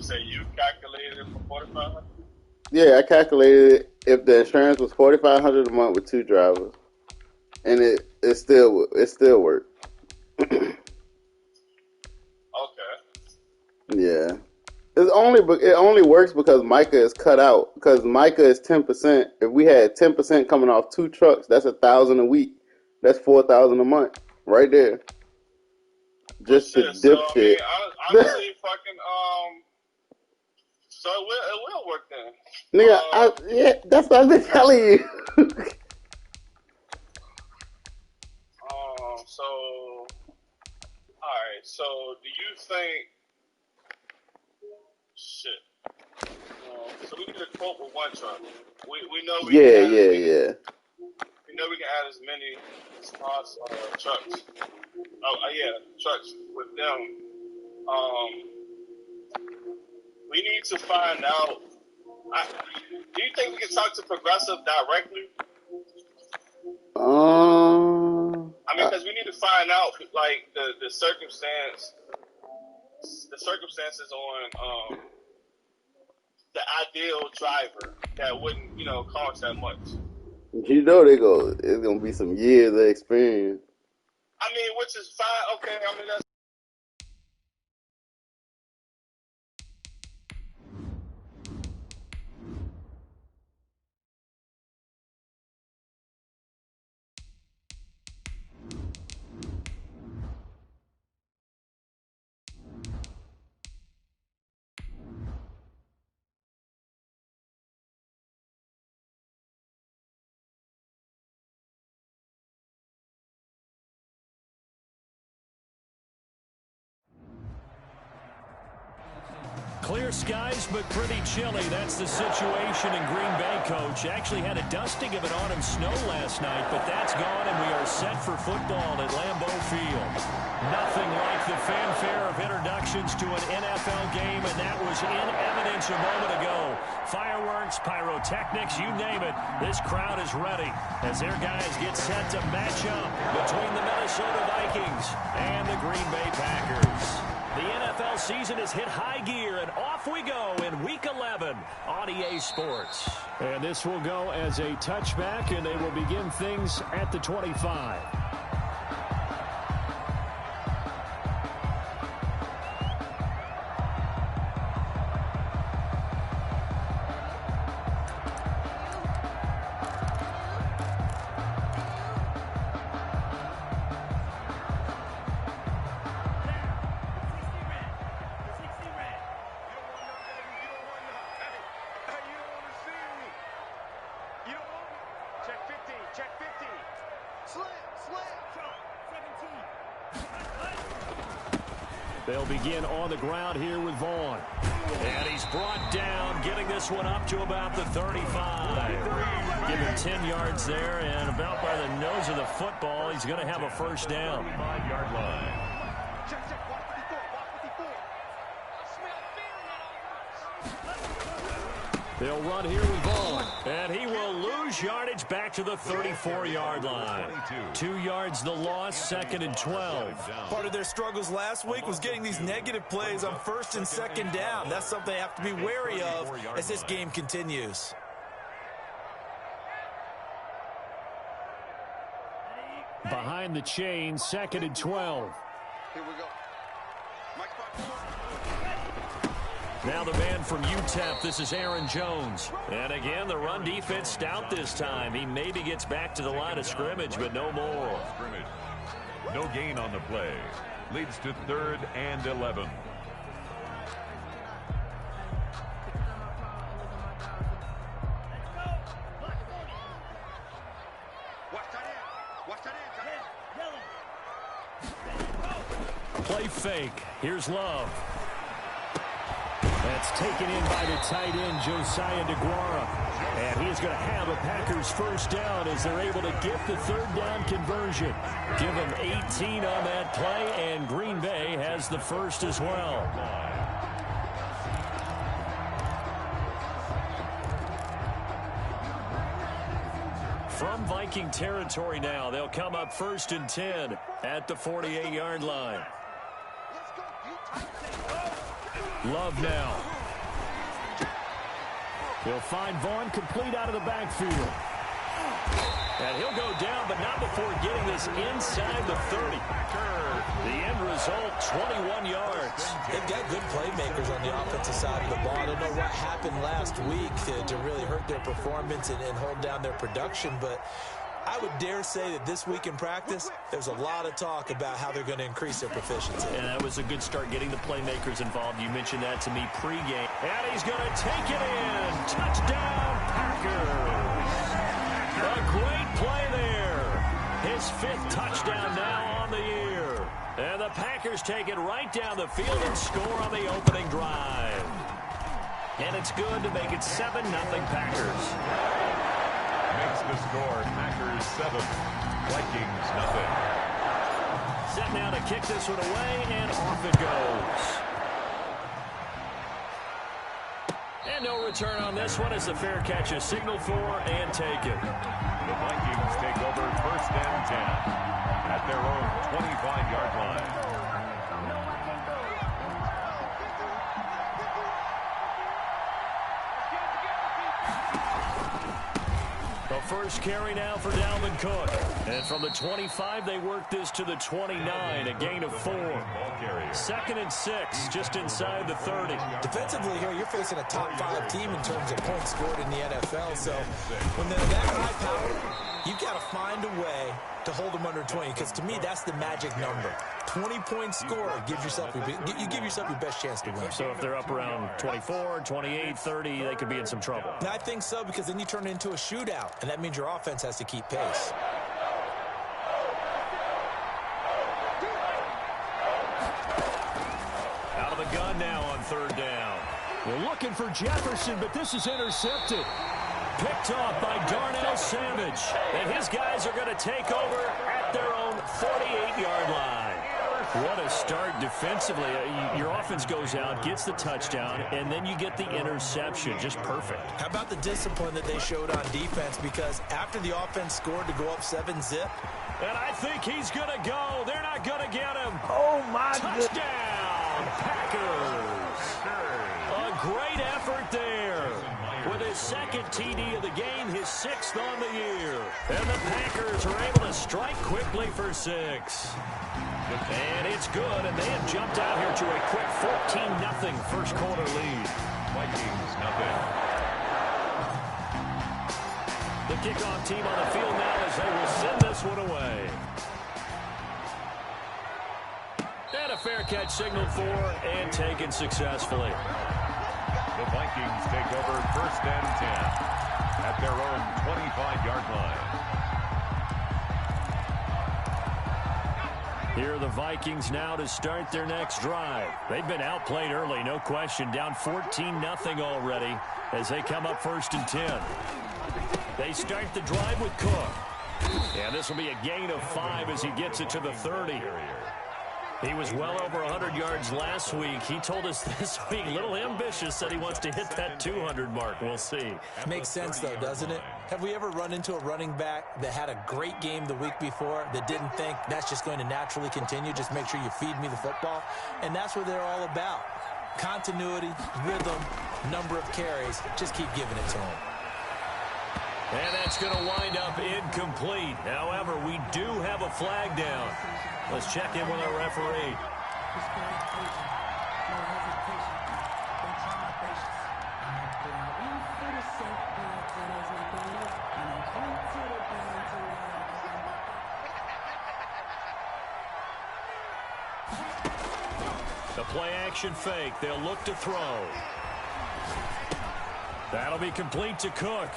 say you calculated it for 4,500? Yeah, I calculated if the insurance was $4,500 a month with 2 drivers, and it still worked. Okay. Yeah, it only works because Micah is cut out. Because Micah is 10%. If we had 10% coming off 2 trucks, that's $1,000 a week. That's $4,000 a month right there. Just to shit, so, dipshit. honestly, fucking, so it will work then. Nigga, yeah, that's what I've been telling you. So, alright, so do you think, shit, so we need a quote with 1 truck. We know we can add we know we can add as many spots, trucks. Trucks with them. We need to find out. Do you think we can talk to Progressive directly? Because we need to find out like the circumstances on the ideal driver that wouldn't cost that much. You know it's gonna be some years of experience. Which is fine. Okay, that's. Clear skies, but pretty chilly. That's the situation in Green Bay, Coach. Actually had a dusting of an autumn snow last night, but that's gone, and we are set for football at Lambeau Field. Nothing like the fanfare of introductions to an NFL game, and that was in evidence a moment ago. Fireworks, pyrotechnics, you name it. This crowd is ready as their guys get set to match up between the Minnesota Vikings and the Green Bay Packers. The NFL season has hit high gear, and off we go in Week 11 on EA Sports. And this will go as a touchback, and they will begin things at the 25. They'll begin on the ground here with Vaughn. And he's brought down, getting this one up to about the 35. Give him 10 yards there, and about by the nose of the football, he's going to have a first down. 5-yard line. They'll run here with Vaughn, and he will lose yardage back to the 34-yard line. 2 yards the loss, 2nd and 12. Part of their struggles last week was getting these negative plays on 1st and 2nd down. That's something they have to be wary of as this game continues. Behind the chain, 2nd and 12. Here we go. Now the man from UTEP, this is Aaron Jones. And again, the run defense stout this time. He maybe gets back to the line of scrimmage, but no more. No gain on the play. Leads to 3rd and 11. Play fake. Here's Love. That's taken in by the tight end, Josiah DeGuara. And he's going to have a Packers first down as they're able to get the 3rd down conversion. Give them 18 on that play, and Green Bay has the first as well. From Viking territory now, they'll come up 1st and 10 at the 48-yard line. Love now. He'll find Vaughn complete out of the backfield. And he'll go down, but not before getting this inside the 30. The end result, 21 yards. They've got good playmakers on the offensive side of the ball. I don't know what happened last week to really hurt their performance and hold down their production, but I would dare say that this week in practice, there's a lot of talk about how they're going to increase their proficiency. And that was a good start getting the playmakers involved. You mentioned that to me pregame. And he's going to take it in. Touchdown, Packers. A great play there. His 5th touchdown now on the year. And the Packers take it right down the field and score on the opening drive. And it's good to make it 7-0 Packers. Makes the score Packers 7, Vikings nothing. Set now to kick this one away, and off it goes. And no return on this one as the fair catch is signaled for and taken. The Vikings take over 1st and 10 at their own 25-yard line. The first carry now for Dalvin Cook. And from the 25, they work this to the 29, a gain of 4. 2nd and 6, just inside the 30. Defensively here, you're facing a top 5 team in terms of points scored in the NFL. So when they're that high power, you've got to find a way to hold them under 20, because to me, that's the magic number. 20-point score gives yourself you give yourself your best chance to win. So if they're up around 24, 28, 30, they could be in some trouble. And I think so, because then you turn it into a shootout, and that means your offense has to keep pace. Out of the gun now on 3rd down. They're looking for Jefferson, but this is intercepted. Picked off by Darnell Savage. And his guys are going to take over at their own 48-yard line. What a start defensively. Your offense goes out, gets the touchdown, and then you get the interception. Just perfect. How about the discipline that they showed on defense? Because after the offense scored to go up 7-zip. And I think he's going to go. They're not going to get him. Oh, my goodness. Touchdown, Packers. A great effort there. With his 2nd TD of the game, his 6th on the year. And the Packers are able to strike quickly for 6. And it's good, and they have jumped out here to a quick 14-0 first quarter lead. Vikings nothing. The kickoff team on the field now as they will send this one away. And a fair catch signaled for and taken successfully. The Vikings take over 1st and 10 at their own 25-yard line. Here are the Vikings now to start their next drive. They've been outplayed early, no question. Down 14-0 already as they come up 1st and 10. They start the drive with Cook. And this will be a gain of 5 as he gets it to the 30. He was well over 100 yards last week. He told us this week, a little ambitious, said he wants to hit that 200 mark. We'll see. Makes sense, though, doesn't it? Have we ever run into a running back that had a great game the week before that didn't think that's just going to naturally continue? Just make sure you feed me the football. And that's what they're all about. Continuity, rhythm, number of carries. Just keep giving it to them. And that's going to wind up incomplete. However, we do have a flag down. Let's check in with our referee. The play action fake. They'll look to throw. That'll be complete to Cook.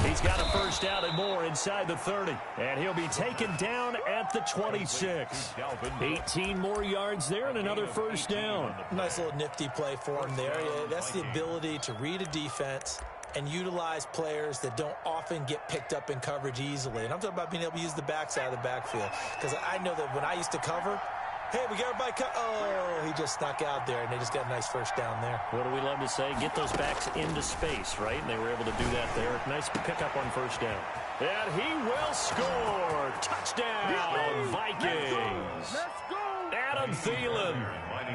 He's got a first down and more inside the 30. And he'll be taken down at the 26. 18 more yards there and another first down. Nice little nifty play for him there. That's the ability to read a defense and utilize players that don't often get picked up in coverage easily. And I'm talking about being able to use the backside of the backfield. Because I know that when I used to cover, hey, we got everybody oh, he just snuck out there, and they just got a nice first down there. What do we love to say? Get those backs into space, right? And they were able to do that there. Nice pickup on first down. And he will score. Touchdown, Vikings. Adam Thielen.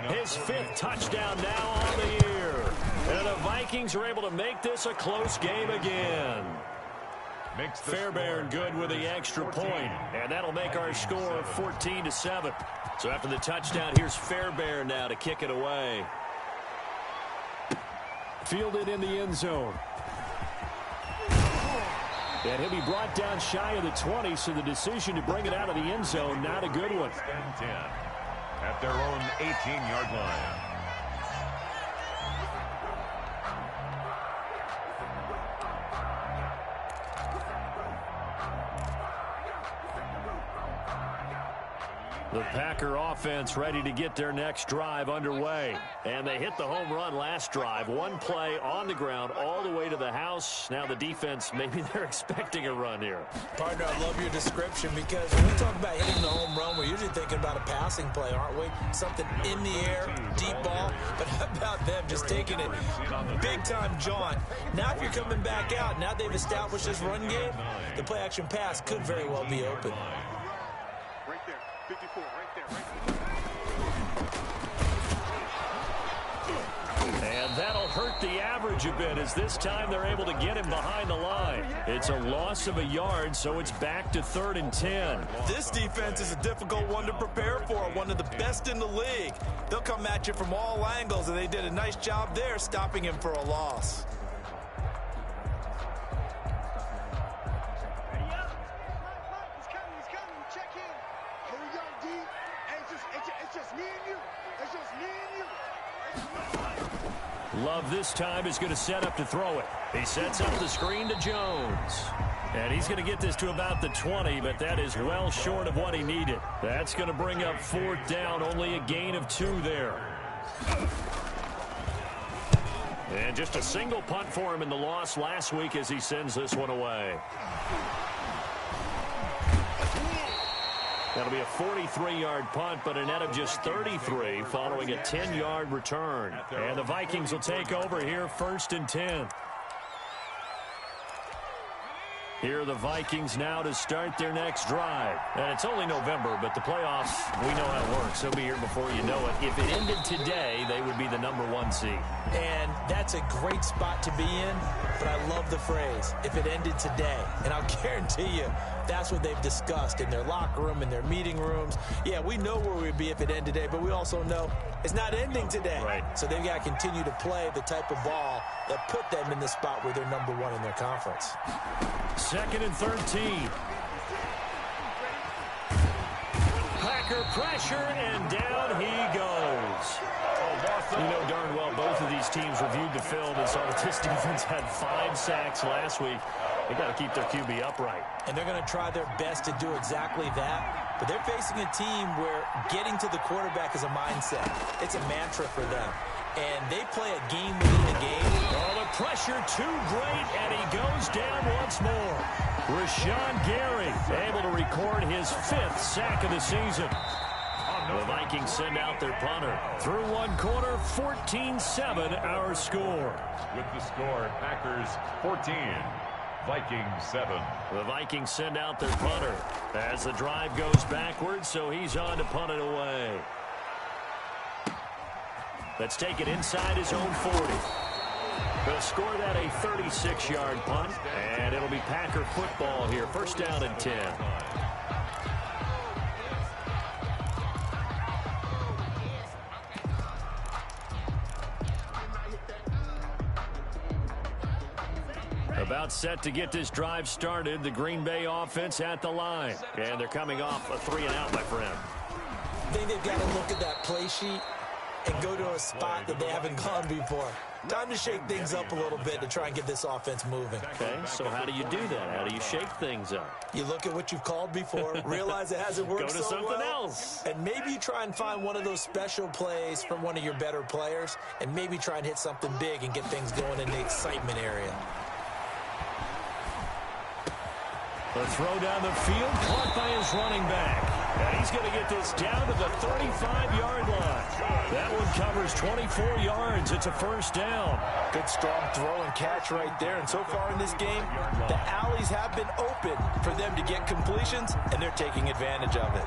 His 5th touchdown now on the year. And the Vikings are able to make this a close game again. Fairbairn good with the extra point, and that'll make our score 14-7. So after the touchdown, here's Fairbairn now to kick it away. Fielded in the end zone. And he'll be brought down shy of the 20, so the decision to bring it out of the end zone, not a good one. 10 at their own 18-yard line. The Packer offense ready to get their next drive underway. And they hit the home run last drive. One play on the ground all the way to the house. Now the defense, maybe they're expecting a run here. Partner, I love your description because when we talk about hitting the home run, we're usually thinking about a passing play, aren't we? Something in the air, deep ball. But how about them just taking it big-time jaunt? Now if you're coming back out, now they've established this run game, the play-action pass could very well be open. Right there, 54, right there. And that'll hurt the average a bit as this time they're able to get him behind the line. It's a loss of a yard, so it's back to 3rd and 10. This defense is a difficult one to prepare for, one of the best in the league. They'll come at you from all angles, and they did a nice job there stopping him for a loss. Love this time is going to set up to throw it. He sets up the screen to Jones. And he's going to get this to about the 20, but that is well short of what he needed. That's going to bring up 4th down, only a gain of 2 there. And just a single punt for him in the loss last week as he sends this one away. That'll be a 43-yard punt, but a net of just 33 following a 10-yard return. And the Vikings will take over here 1st and 10. Here are the Vikings now to start their next drive. And it's only November, but the playoffs, we know how it works. They'll be here before you know it. If it ended today, they would be the #1 seed. And that's a great spot to be in, but I love the phrase, if it ended today. And I'll guarantee you, that's what they've discussed in their locker room, in their meeting rooms. Yeah, we know where we'd be if it ended today, but we also know it's not ending today. Right. So they've got to continue to play the type of ball that put them in the spot where they're #1 in their conference. 2nd and 13. Packer pressure, and down he goes. You know darn well both of these teams reviewed the film and saw that this defense had 5 sacks last week. They got to keep their QB upright. And they're going to try their best to do exactly that. But they're facing a team where getting to the quarterback is a mindset. It's a mantra for them. And they play a game within the game. Oh, the pressure too great, and he goes down once more. Rashawn Gary able to record his 5th sack of the season. The Vikings send out their punter. Through 1 quarter, 14-7 our score. With the score, Packers 14, Vikings 7. The Vikings send out their punter as the drive goes backwards, so he's on to punt it away. Let's take it inside his own 40. They'll score that a 36-yard punt, and it'll be Packer football here. 1st down and 10. About set to get this drive started, the Green Bay offense at the line. And they're coming off a 3-and-out, my friend. I think they've got to look at that play sheet and go to a spot that they haven't gone before. Time to shake things up a little bit to try and get this offense moving. Okay, so how do you do that? How do you shake things up? You look at what you've called before, realize it hasn't worked so well. Go to something else. And maybe you try and find one of those special plays from one of your better players, and maybe try and hit something big and get things going in the excitement area. The throw down the field, caught by his running back. And he's going to get this down to the 35-yard line. That one covers 24 yards. It's a 1st down. Good strong throw and catch right there. And so far in this game, the alleys have been open for them to get completions, and they're taking advantage of it.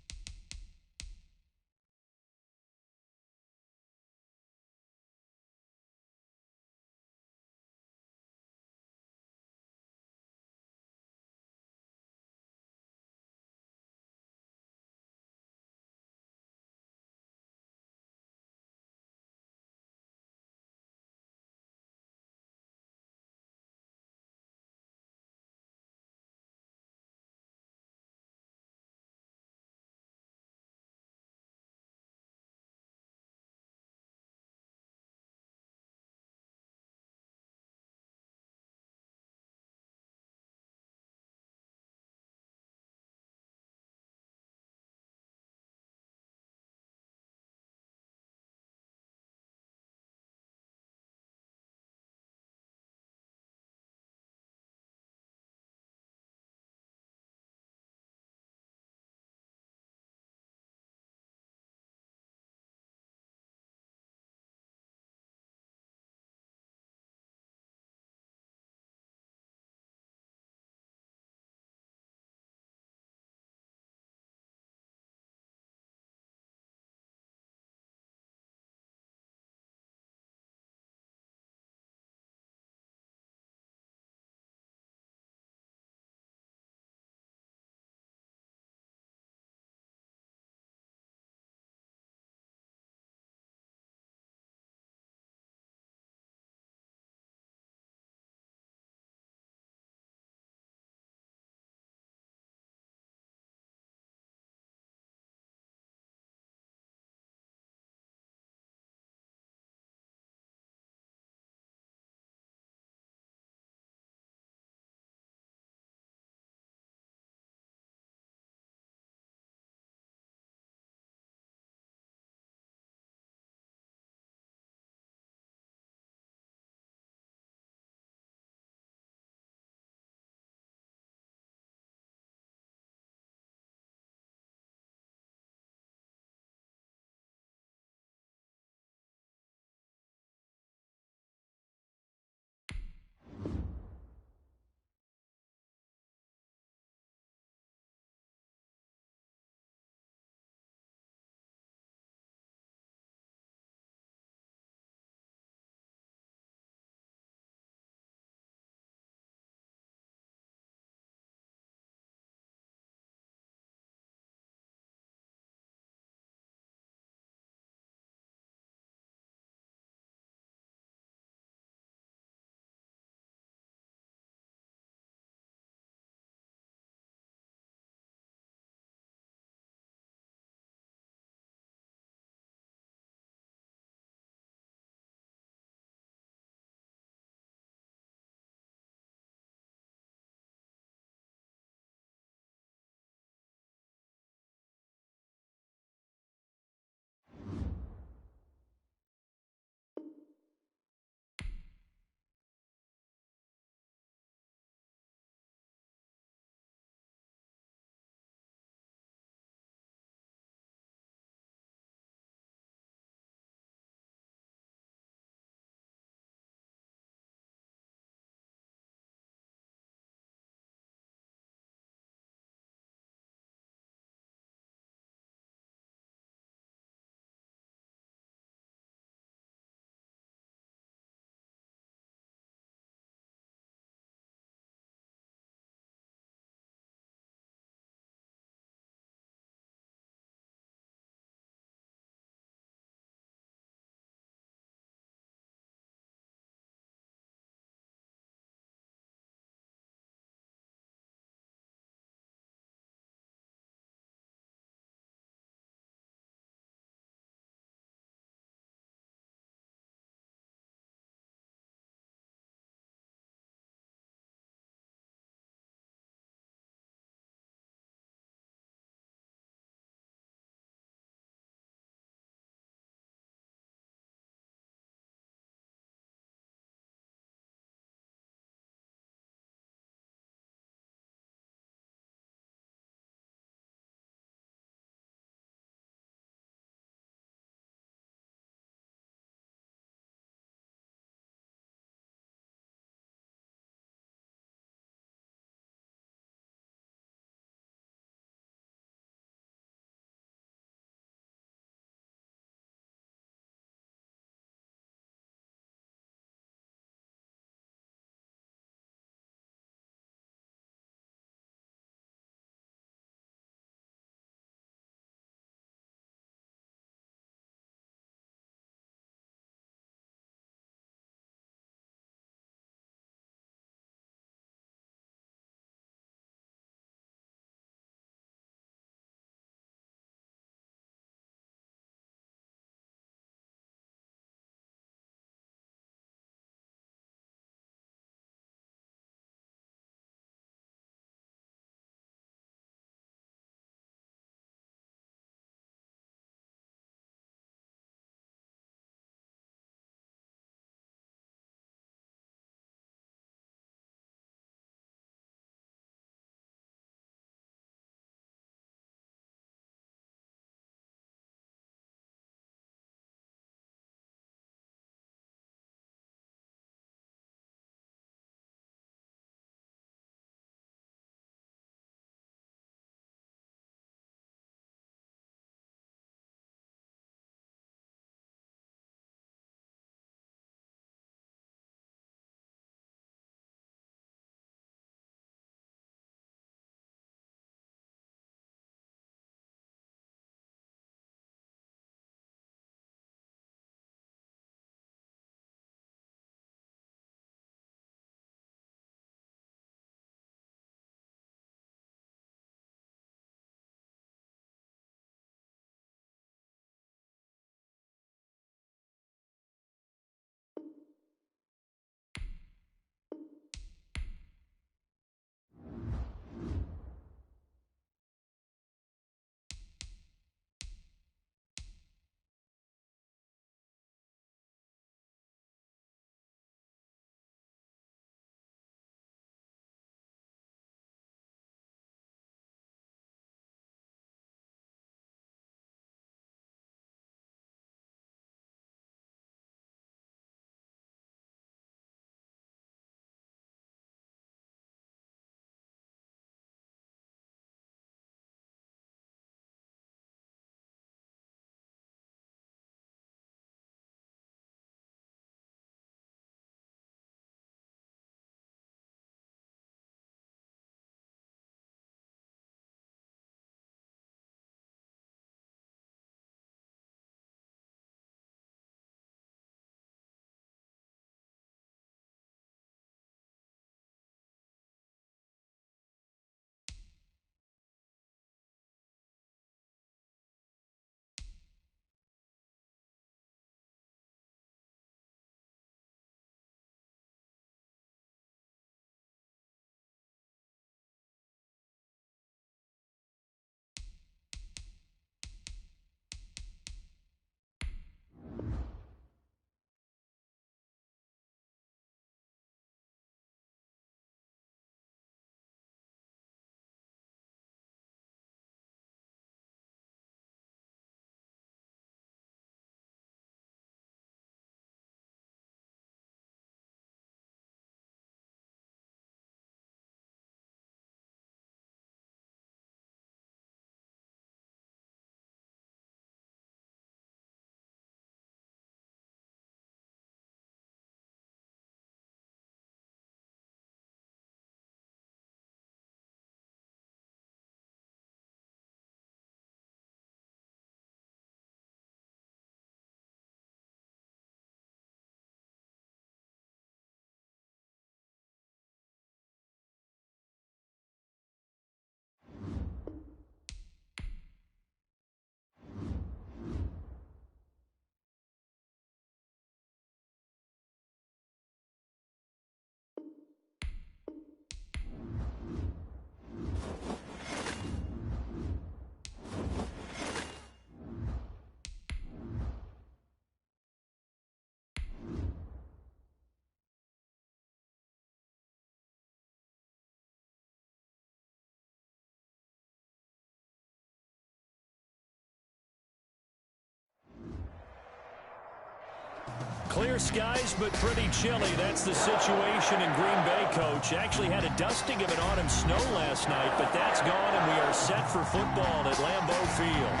Clear skies, but pretty chilly. That's the situation in Green Bay, Coach. Actually had a dusting of an autumn snow last night, but that's gone, and we are set for football at Lambeau Field.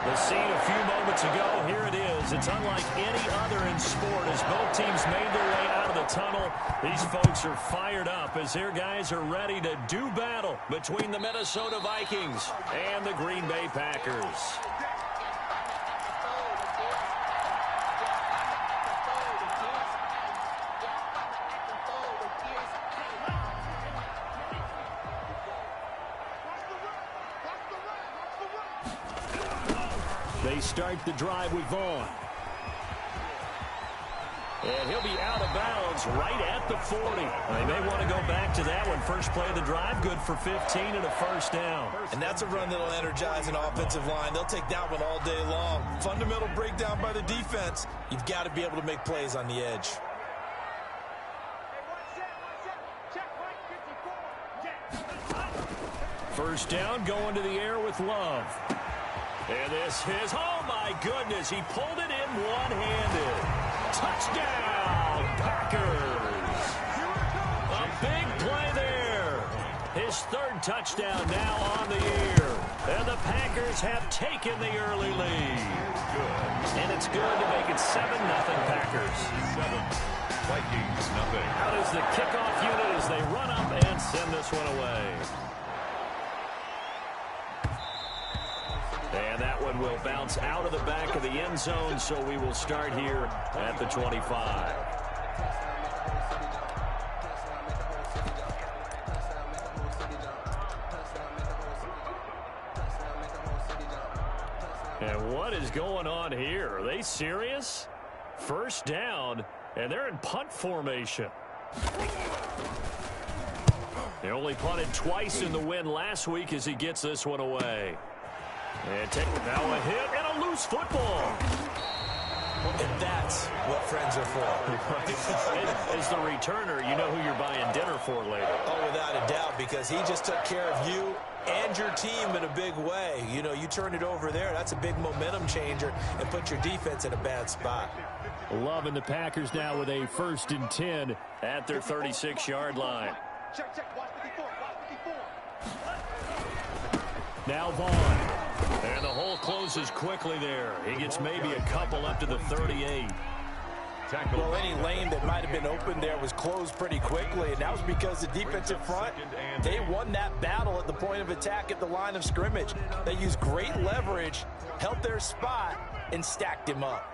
The scene a few moments ago, here it is. It's unlike any other in sport as both teams made their way out of the tunnel. These folks are fired up as their guys are ready to do battle between the Minnesota Vikings and the Green Bay Packers. They start the drive with Vaughn. And he'll be out of bounds right at the 40. They may want to go back to that one. First play of the drive, good for 15 and a first down. And that's a run that'll energize an offensive line. They'll take that one all day long. Fundamental breakdown by the defense. You've got to be able to make plays on the edge. First down, going to the air with Love. And this is, oh my goodness, he pulled it in one-handed. Touchdown, Packers. A big play there. His third touchdown now on the year. And the Packers have taken the early lead. Good. And it's good to make it 7-0 Packers. 7. Vikings, nothing. Out is the kickoff unit as they run up and send this one away. And that one will bounce out of the back of the end zone, so we will start here at the 25. And what is going on here? Are they serious? First down, and they're in punt formation. They only punted twice in the win last week as he gets this one away. And now a hit and a loose football. And that's what friends are for. As the returner, you know who you're buying dinner for later. Oh, without a doubt, because he just took care of you and your team in a big way. You know, you turn it over there, that's a big momentum changer and put your defense in a bad spot. Love and the Packers now with a 1st and 10 at their 36-yard line. Check. Watch 54. Watch 54. Now Vaughn. And the hole closes quickly there. He gets maybe a couple up to the 38. Well, any lane that might have been open there was closed pretty quickly, and that was because the defensive front, they won that battle at the point of attack at the line of scrimmage. They used great leverage, held their spot, and stacked him up.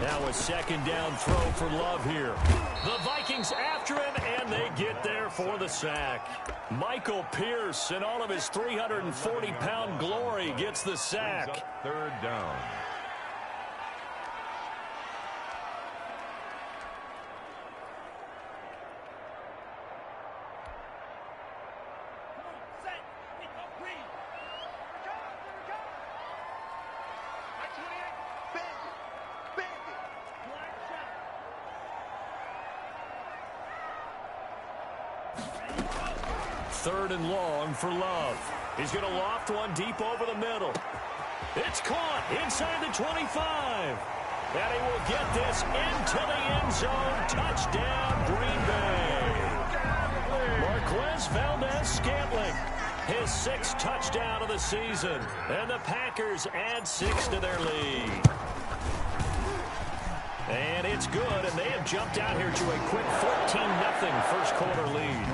Now a 2nd down throw for Love here. The Vikings after him, and they get there for the sack. Michael Pierce, in all of his 340-pound glory, gets the sack. 3rd down. Third and long for Love. He's going to loft one deep over the middle. It's caught inside the 25. And he will get this into the end zone. Touchdown, Green Bay. Marquez Valdez-Scantling, his 6th touchdown of the season. And the Packers add 6 to their lead. And it's good, and they have jumped out here to a quick 14-0 first quarter lead.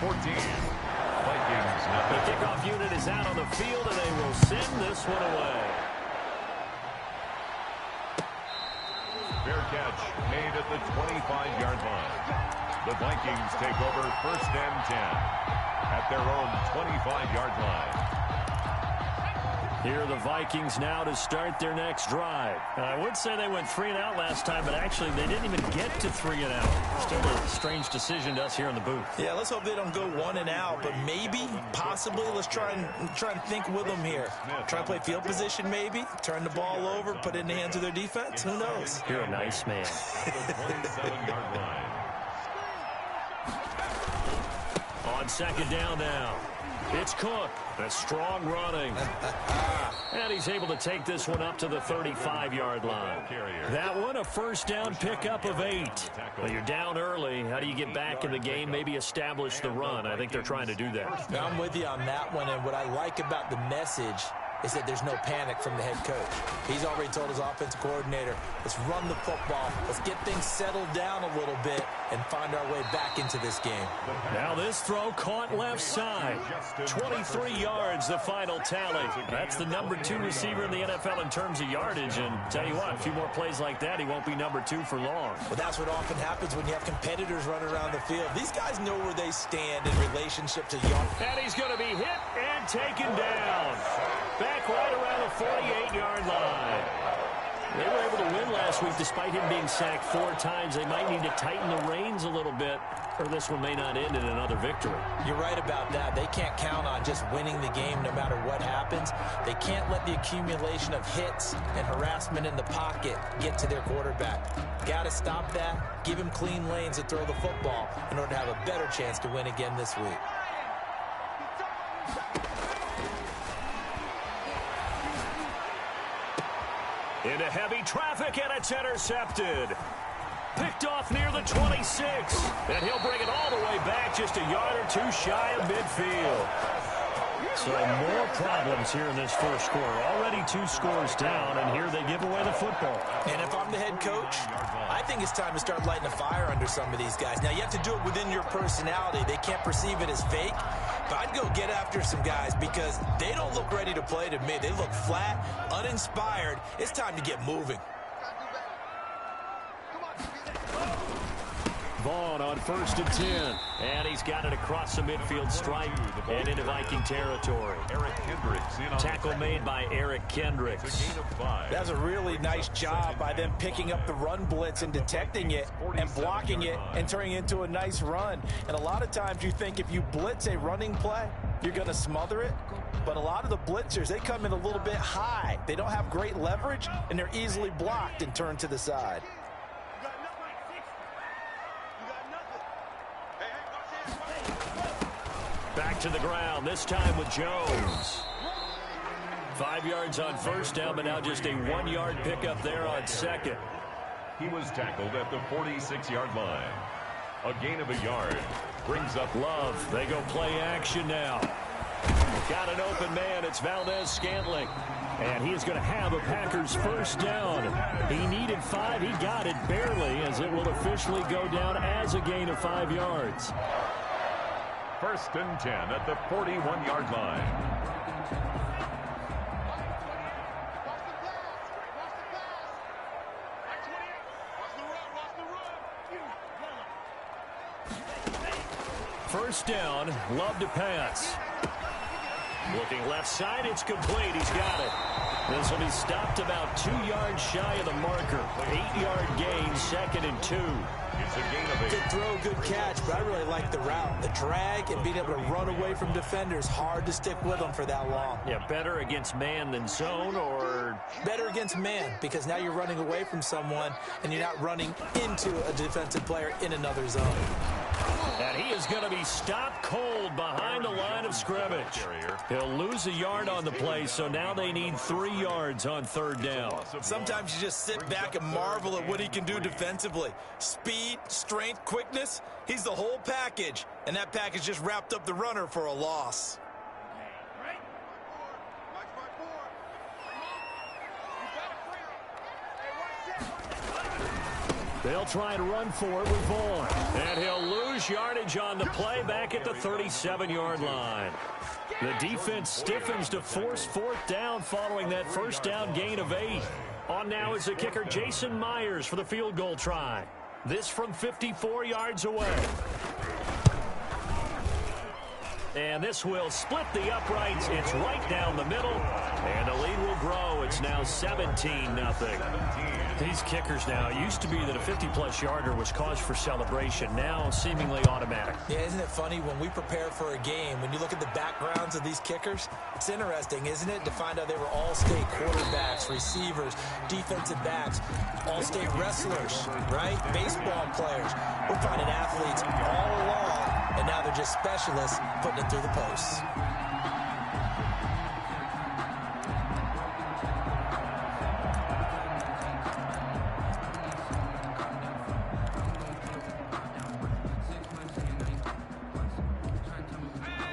14. Vikings, The nothing. kickoff unit is out on the field, and they will send this one away. Fair catch made at the 25-yard line. The Vikings take over 1st and 10 at their own 25-yard line. Here are the Vikings now to start their next drive. I would say they went 3 and out last time, but actually they didn't even get to 3 and out. Still a strange decision to us here in the booth. Yeah, let's hope they don't go 1 and out, but maybe, possibly, let's try and think with them here. Try and play field position maybe, turn the ball over, put it in the hands of their defense. Who knows? You're a nice man. 27-yard line. On 2nd down now. It's Cook. A strong running. And he's able to take this one up to the 35-yard line. That one, a first down pickup of 8. Well, you're down early. How do you get back in the game, maybe establish the run? I think they're trying to do that. I'm with you on that one, and what I like about the message is that there's no panic from the head coach. He's already told his offensive coordinator, let's run the football, let's get things settled down a little bit and find our way back into this game. Now this throw caught left side. 23 yards, the final tally. That's the number 2 receiver in the NFL in terms of yardage, and tell you what, a few more plays like that, he won't be number 2 for long. Well, that's what often happens when you have competitors running around the field. These guys know where they stand in relationship to yard. And he's going to be hit and taken down. Back right around the 48-yard line. They were able to win last week despite him being sacked 4 times. They might need to tighten the reins a little bit, or this one may not end in another victory. You're right about that. They can't count on just winning the game no matter what happens. They can't let the accumulation of hits and harassment in the pocket get to their quarterback. Got to stop that, give him clean lanes to throw the football in order to have a better chance to win again this week. Into heavy traffic, and it's intercepted. Picked off near the 26. And he'll bring it all the way back, just a yard or 2 shy of midfield. So more problems here in this first quarter. Already 2 scores down, and here they give away the football. And if I'm the head coach, I think it's time to start lighting a fire under some of these guys. Now, you have to do it within your personality. They can't perceive it as fake. But I'd go get after some guys because they don't look ready to play to me. They look flat, uninspired. It's time to get moving. Vaughn on 1st and 10. And he's got it across the midfield stripe and into Viking territory. Eric Kendricks. Tackle made by Eric Kendricks. That's a really nice job by them picking up the run blitz and detecting it and blocking it and turning it into a nice run. And a lot of times you think if you blitz a running play, you're going to smother it. But a lot of the blitzers, they come in a little bit high. They don't have great leverage, and they're easily blocked and turned to the side. Back to the ground, this time with Jones. 5 yards on first down, but now just a 1-yard pickup there on second. He was tackled at the 46-yard line. A gain of a yard brings up Love. They go play action now. Got an open man. It's Valdez-Scantling. And he is going to have a Packers first down. He needed 5. He got it barely, as it will officially go down as a gain of 5 yards. 1st and 10 at the 41-yard line. First down, Love to pass. Looking left side, it's complete. He's got it. This will be stopped about 2 yards shy of the marker. 8-yard gain, 2nd and 2. It's a gain of 8. Good throw, good catch, but I really like the route. The drag and being able to run away from defenders, hard to stick with them for that long. Yeah, better against man than zone, or better against man, because now you're running away from someone and you're not running into a defensive player in another zone. And he is going to be stopped cold behind the line of scrimmage. He'll lose a yard on the play, so now they need 3 yards on 3rd down. Sometimes you just sit back and marvel at what he can do defensively. Speed, strength, quickness, he's the whole package. And that package just wrapped up the runner for a loss. They'll try and run for it with Vaughn. And he'll lose yardage on the play back at the 37-yard line. The defense stiffens to force 4th down following that first down gain of 8. On now is the kicker Jason Myers for the field goal try. This from 54 yards away. And this will split the uprights. It's right down the middle. And the lead will grow. It's now 17-0. These kickers now, it used to be that a 50-plus yarder was cause for celebration. Now seemingly automatic. Yeah, isn't it funny when we prepare for a game, when you look at the backgrounds of these kickers, it's interesting, isn't it, to find out they were all-state quarterbacks, receivers, defensive backs, all-state wrestlers, right? Baseball players. We're finding athletes all along, and now they're just specialists putting it through the posts.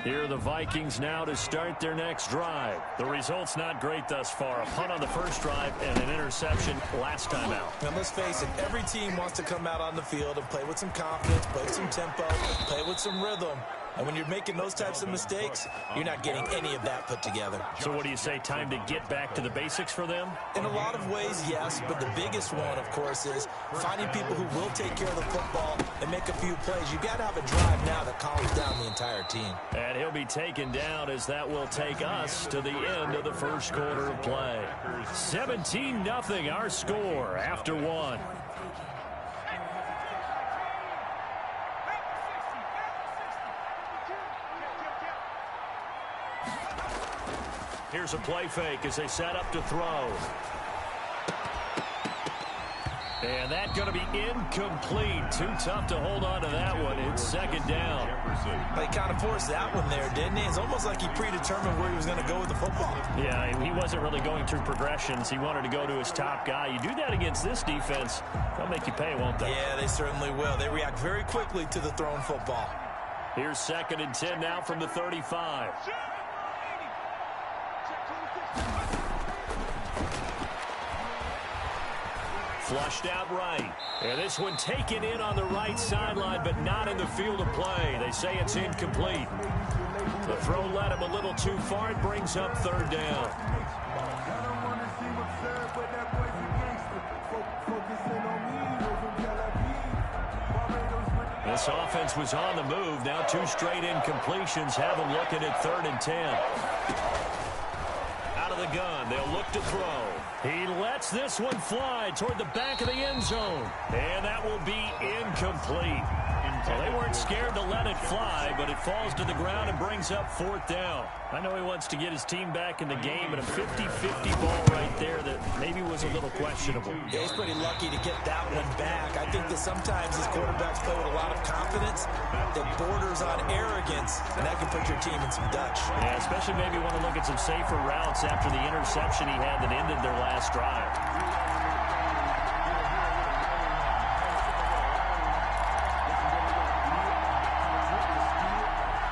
Here are the Vikings now to start their next drive. The result's not great thus far. A punt on the first drive and an interception last time out. Now, let's face it, every team wants to come out on the field and play with some confidence, play with some tempo, play with some rhythm. And when you're making those types of mistakes, you're not getting any of that put together. So what do you say, time to get back to the basics for them? In a lot of ways, yes, but the biggest one, of course, is finding people who will take care of the football and make a few plays. You've got to have a drive now that calms down the entire team. And he'll be taken down as that will take us to the end of the first quarter of play. 17-0 our score after one. Here's a play fake as they set up to throw. And that's going to be incomplete. Too tough to hold on to that one. It's second down. He kind of forced that one there, didn't he? It's almost like he predetermined where he was going to go with the football. Yeah, he wasn't really going through progressions. He wanted to go to his top guy. You do that against this defense, they'll make you pay, won't they? Yeah, they certainly will. They react very quickly to the thrown football. Here's 2nd and 10 now from the 35. Flushed out right. And this one taken in on the right sideline, but not in the field of play. They say it's incomplete. The throw led him a little too far. It brings up 3rd down. This offense was on the move. Now 2 straight incompletions have them looking at 3rd and 10. Out of the gun, they'll look to throw. He lets this one fly toward the back of the end zone. And that will be incomplete. Well, they weren't scared to let it fly, but it falls to the ground and brings up 4th down. I know he wants to get his team back in the game, but a 50-50 ball right there that maybe was a little questionable. Yeah, he's pretty lucky to get that one back. I think that sometimes his quarterbacks play with a lot of confidence that borders on arrogance, and that can put your team in some Dutch. Yeah, especially maybe want to look at some safer routes after the interception he had that ended their last drive.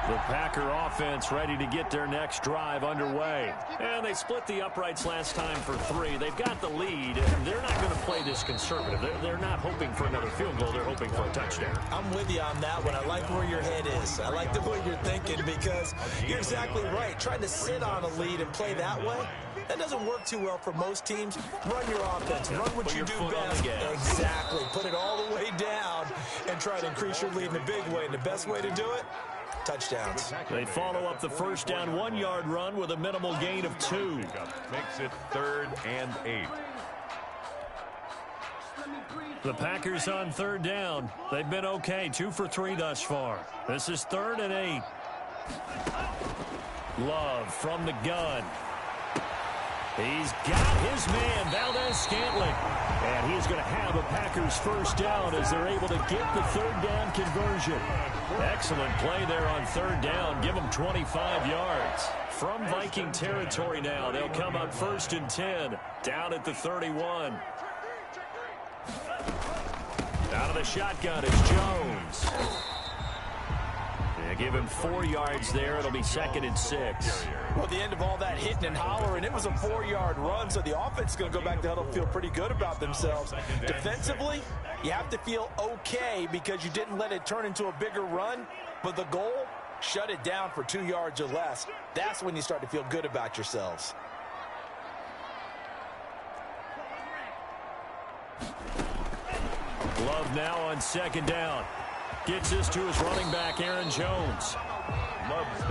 The Packer offense ready to get their next drive underway. And they split the uprights last time for 3. They've got the lead. They're not going to play this conservative. They're not hoping for another field goal. They're hoping for a touchdown. I'm with you on that one. I like where your head is. I like the way you're thinking because you're exactly right. Trying to sit on a lead and play that way, that doesn't work too well for most teams. Run your offense. Run what you do best. Exactly. Put it all the way down and try to increase your lead in a big way. And the best way to do it, touchdowns. They follow up the first down 1-yard run with a minimal gain of 2. Makes it 3rd and 8. The Packers on 3rd down. They've been okay. 2 for 3 thus far. This is 3rd and 8. Love from the gun. He's got his man, Valdez-Scantling. And he's going to have a Packers first down as they're able to get the 3rd down conversion. Excellent play there on 3rd down. Give them 25 yards. From Viking territory now, they'll come up 1st and 10. Down at the 31. Out of the shotgun is Jones. Give him 4 yards there. It'll be 2nd and 6. Well, at the end of all that hitting and hollering, it was a 4-yard run, so the offense is going to go back to huddle, feel pretty good about themselves. Defensively, you have to feel okay because you didn't let it turn into a bigger run, but the goal, shut it down for 2 yards or less. That's when you start to feel good about yourselves. Love now on 2nd down. Gets this to his running back, Aaron Jones.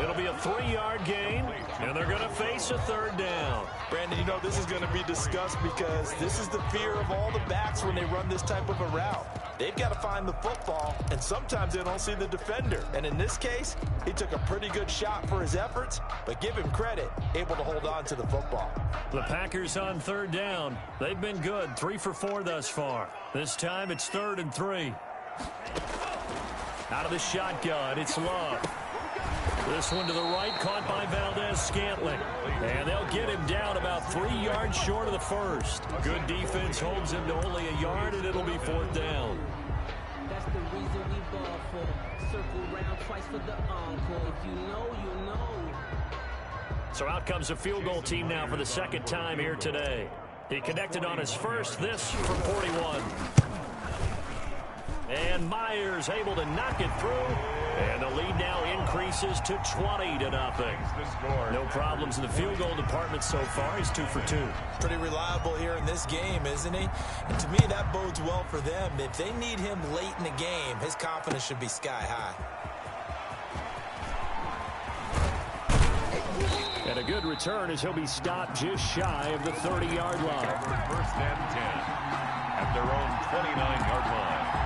It'll be a 3-yard gain, and they're going to face a 3rd down. Brandon, you know this is going to be discussed because this is the fear of all the backs when they run this type of a route. They've got to find the football, and sometimes they don't see the defender. And in this case, he took a pretty good shot for his efforts, but give him credit, able to hold on to the football. The Packers on 3rd down. They've been good, 3 for 4 thus far. This time it's 3rd and 3. Out of the shotgun, it's Love. This one to the right, caught by Valdez-Scantling. And they'll get him down about 3 yards short of the first. Good defense holds him to only a yard, and it'll be 4th down. That's the reason we ball. So out comes the field goal team now for the second time here today. He connected on his first, this from 41. And Myers able to knock it through. And the lead now increases to 20-0. No problems in the field goal department so far. He's 2 for 2. Pretty reliable here in this game, isn't he? And to me, that bodes well for them. If they need him late in the game, his confidence should be sky high. And a good return as he'll be stopped just shy of the 30-yard line. First and 10 at their own 29-yard line.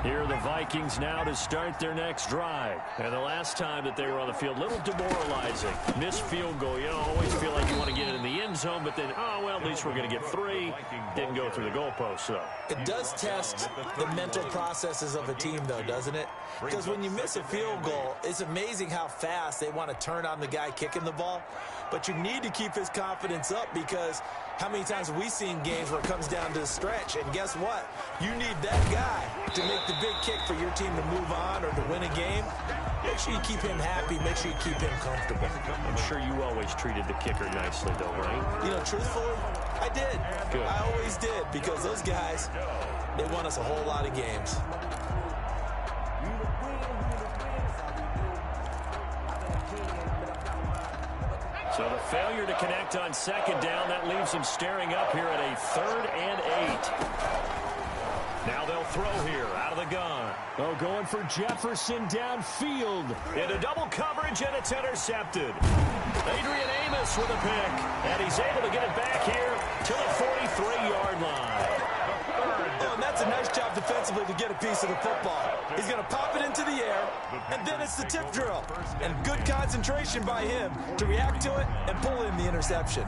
Here are the Vikings now to start their next drive. And the last time that they were on the field, a little demoralizing. Missed field goal. You always feel like you want to get it in the end zone, but then, oh, well, at least we're going to get 3. Didn't go through the goalpost, though. It does test the mental processes of a team, though, doesn't it? Because when you miss a field goal, it's amazing how fast they want to turn on the guy kicking the ball. But you need to keep his confidence up, because how many times have we seen games where it comes down to the stretch? And guess what? You need that guy to make the big kick for your team to move on or to win a game. Make sure you keep him happy. Make sure you keep him comfortable. I'm sure you always treated the kicker nicely, though, right? You know, truthfully, I did. Good. I always did, because those guys, they won us a whole lot of games. So the failure to connect on second down, that leaves them staring up here at a 3rd and 8. Now they'll throw here out of the gun. Oh, going for Jefferson downfield. Into double coverage, and it's intercepted. Adrian Amos with a pick, and he's able to get it back here to the 43-yard line. Oh, and that's a nice job defensively to get a piece of the football. He's going to pop it into the air, and then it's the tip drill. And good concentration by him to react to it and pull in the interception.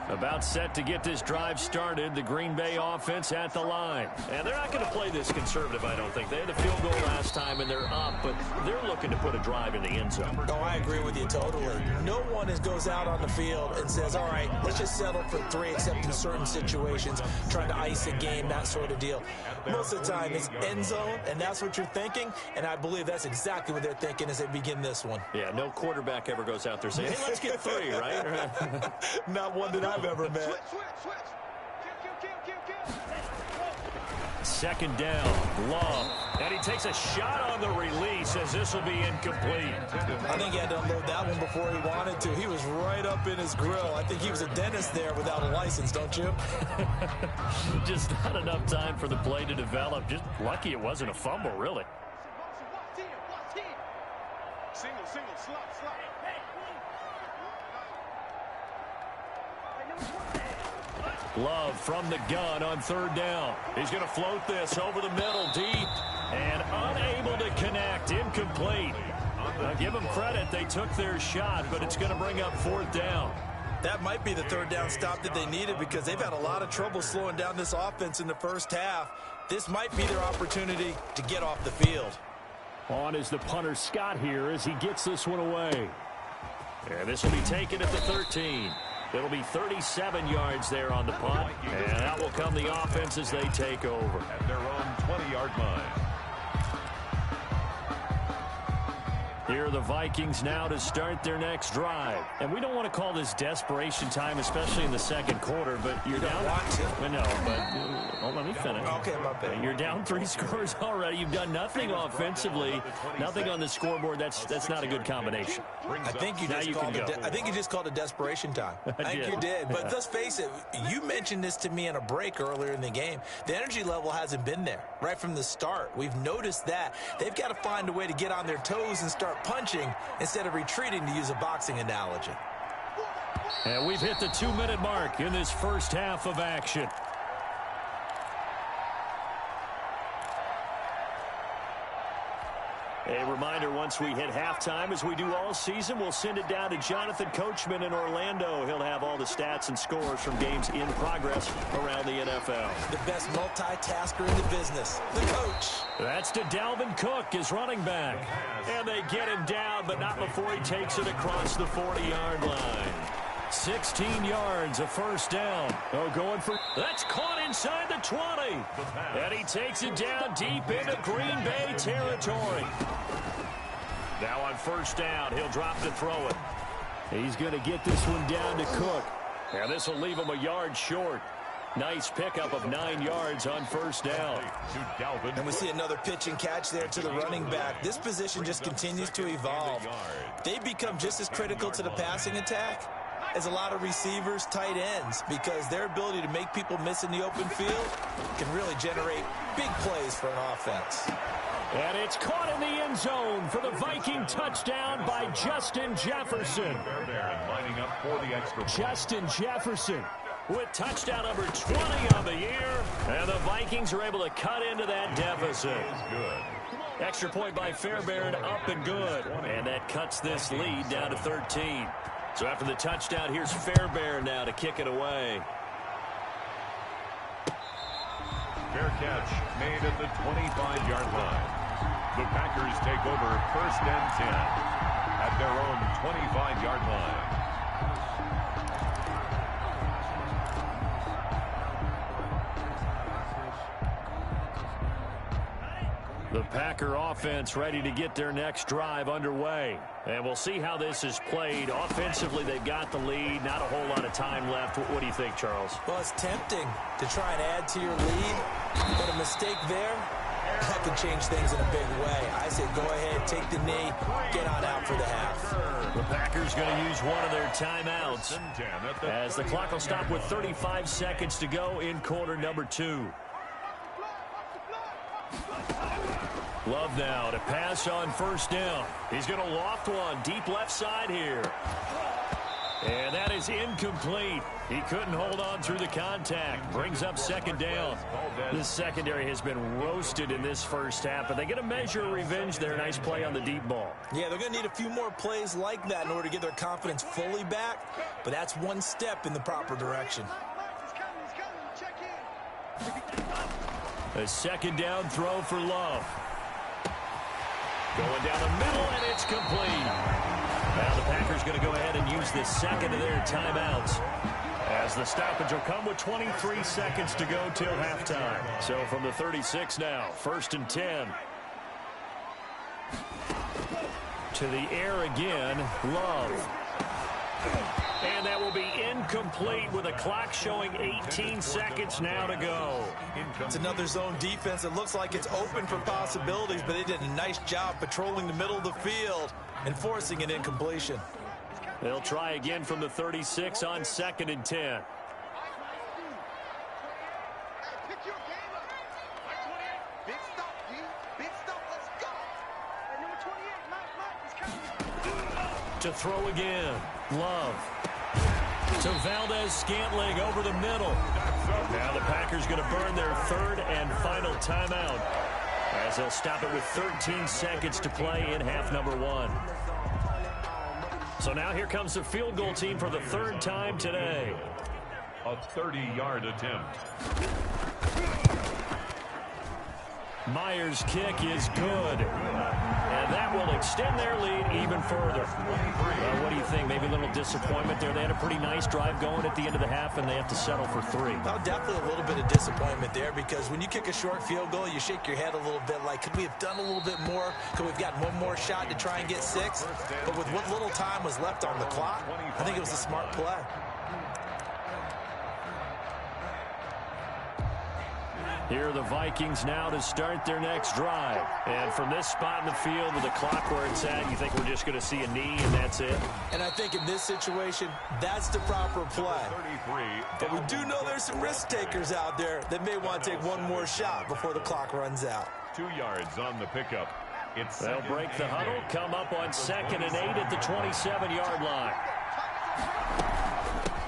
About set to get this drive started, the Green Bay offense at the line. And they're not going to play this conservative, I don't think. They had a field goal last time, and they're up, but they're looking to put a drive in the end zone. Oh, I agree with you totally. No one goes out on the field and says, all right, let's just settle for 3, except in certain situations, trying to ice a game, that sort of deal. Most of the time, it's end zone, and that's what you're thinking, and I believe that's exactly what they're thinking as they begin this one. Yeah, no quarterback ever goes out there saying, hey, let's get 3, right? Not one that I've ever met. Second down, Love, and he takes a shot on the release as this will be incomplete. I think he had to unload that one before he wanted to. He was right up in his grill. I think he was a dentist there without a license, don't you? Just not enough time for the play to develop. Just lucky it wasn't a fumble, really. Single, slot. Love from the gun on 3rd down. He's going to float this over the middle, deep, and unable to connect. Incomplete. Now, give them credit. They took their shot, but it's going to bring up 4th down. That might be the 3rd down stop that they needed, because they've had a lot of trouble slowing down this offense in the first half. This might be their opportunity to get off the field. On is the punter Scott here as he gets this one away. And this will be taken at the 13. It'll be 37 yards there on the punt, and that will come the offense as they take over. At their own 20-yard line. Here are the Vikings now to start their next drive. And we don't want to call this desperation time, especially in the second quarter, but you're down. Well, let me finish. Okay, my bad. You're down 3 scores already. You've done nothing offensively, nothing on the scoreboard. That's not a good combination. I think you just called it desperation time. I think you did. But let's face it, you mentioned this to me in a break earlier in the game. The energy level hasn't been there right from the start. We've noticed that. They've got to find a way to get on their toes and start punching instead of retreating, to use a boxing analogy. And we've hit the 2-minute mark in this first half of action. A reminder, once we hit halftime, as we do all season, we'll send it down to Jonathan Coachman in Orlando. He'll have all the stats and scores from games in progress around the NFL. The best multitasker in the business, the coach. That's to Dalvin Cook, his running back. And they get him down, but not before he takes it across the 40-yard line. 16 yards, a first down. Oh, going for... That's caught inside the 20. And he takes it down deep into Green Bay territory. Now on first down, he'll drop to throw it. He's going to get this one down to Cook. And this will leave him a yard short. Nice pickup of 9 yards on first down. And we see another pitch and catch there to the running back. This position just continues to evolve. They become just as critical to the passing attack as a lot of receivers, tight ends, because their ability to make people miss in the open field can really generate big plays for an offense. And it's caught in the end zone for the Viking touchdown by Justin Jefferson. Justin Jefferson with touchdown number 20 on the year. And the Vikings are able to cut into that deficit. Extra point by Fairbairn, up and good. And that cuts this lead down to 13. So after the touchdown, here's Fairbairn now to kick it away. Fair catch made at the 25-yard line. The Packers take over first and 10 at their own 25-yard line. The Packer offense ready to get their next drive underway. And we'll see how this is played. Offensively, they've got the lead. Not a whole lot of time left. What do you think, Charles? Well, it's tempting to try and add to your lead, but a mistake there, that could change things in a big way. I say go ahead, take the knee, get on out for the half. The Packers going to use one of their timeouts as the clock will stop with 35 seconds to go in quarter number 2. Love now to pass on first down. He's going to loft one deep left side here. And that is incomplete. He couldn't hold on through the contact. Brings up second down. This secondary has been roasted in this first half, but they get a measure of revenge there. Nice play on the deep ball. Yeah, they're going to need a few more plays like that in order to get their confidence fully back, but that's one step in the proper direction. A second down throw for Love. Going down the middle, and it's complete. Now the Packers going to go ahead and use the second of their timeouts, as the stoppage will come with 23 seconds to go till halftime. So from the 36 now, first and 10. To the air again, Love. And that will be incomplete with a clock showing 18 seconds now to go. It's another zone defense. It looks like it's open for possibilities, but they did a nice job patrolling the middle of the field and forcing an incompletion. They'll try again from the 36 on second and 10. To throw again, Love. To Valdez-Scantling over the middle. Now the Packers going to burn their third and final timeout, as they'll stop it with 13 seconds to play in half number 1. So now here comes the field goal team for the third time today. A 30-yard attempt. Myers' kick is good. And that will extend their lead even further. What do you think? Maybe a little disappointment there. They had a pretty nice drive going at the end of the half, and they have to settle for 3. Well, definitely a little bit of disappointment there, because when you kick a short field goal, you shake your head a little bit like, could we have done a little bit more? Could we have gotten one more shot to try and get 6? But with what little time was left on the clock, I think it was a smart play. Here are the Vikings now to start their next drive. And from this spot in the field with the clock where it's at, you think we're just going to see a knee and that's it? And I think in this situation, that's the proper play. But we do know there's some risk takers out there that may want to take one more shot before the clock runs out. 2 yards on the pickup. They'll break the huddle, come up on second and 8 at the 27-yard line.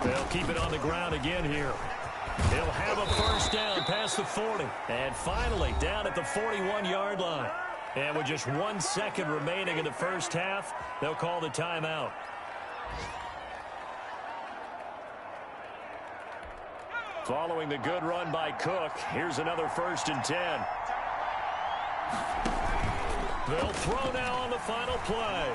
They'll keep it on the ground again here. He'll have a first down past the 40. And finally, down at the 41-yard line. And with just 1 second remaining in the first half, they'll call the timeout. Following the good run by Cook, here's another first and 10. They'll throw now on the final play.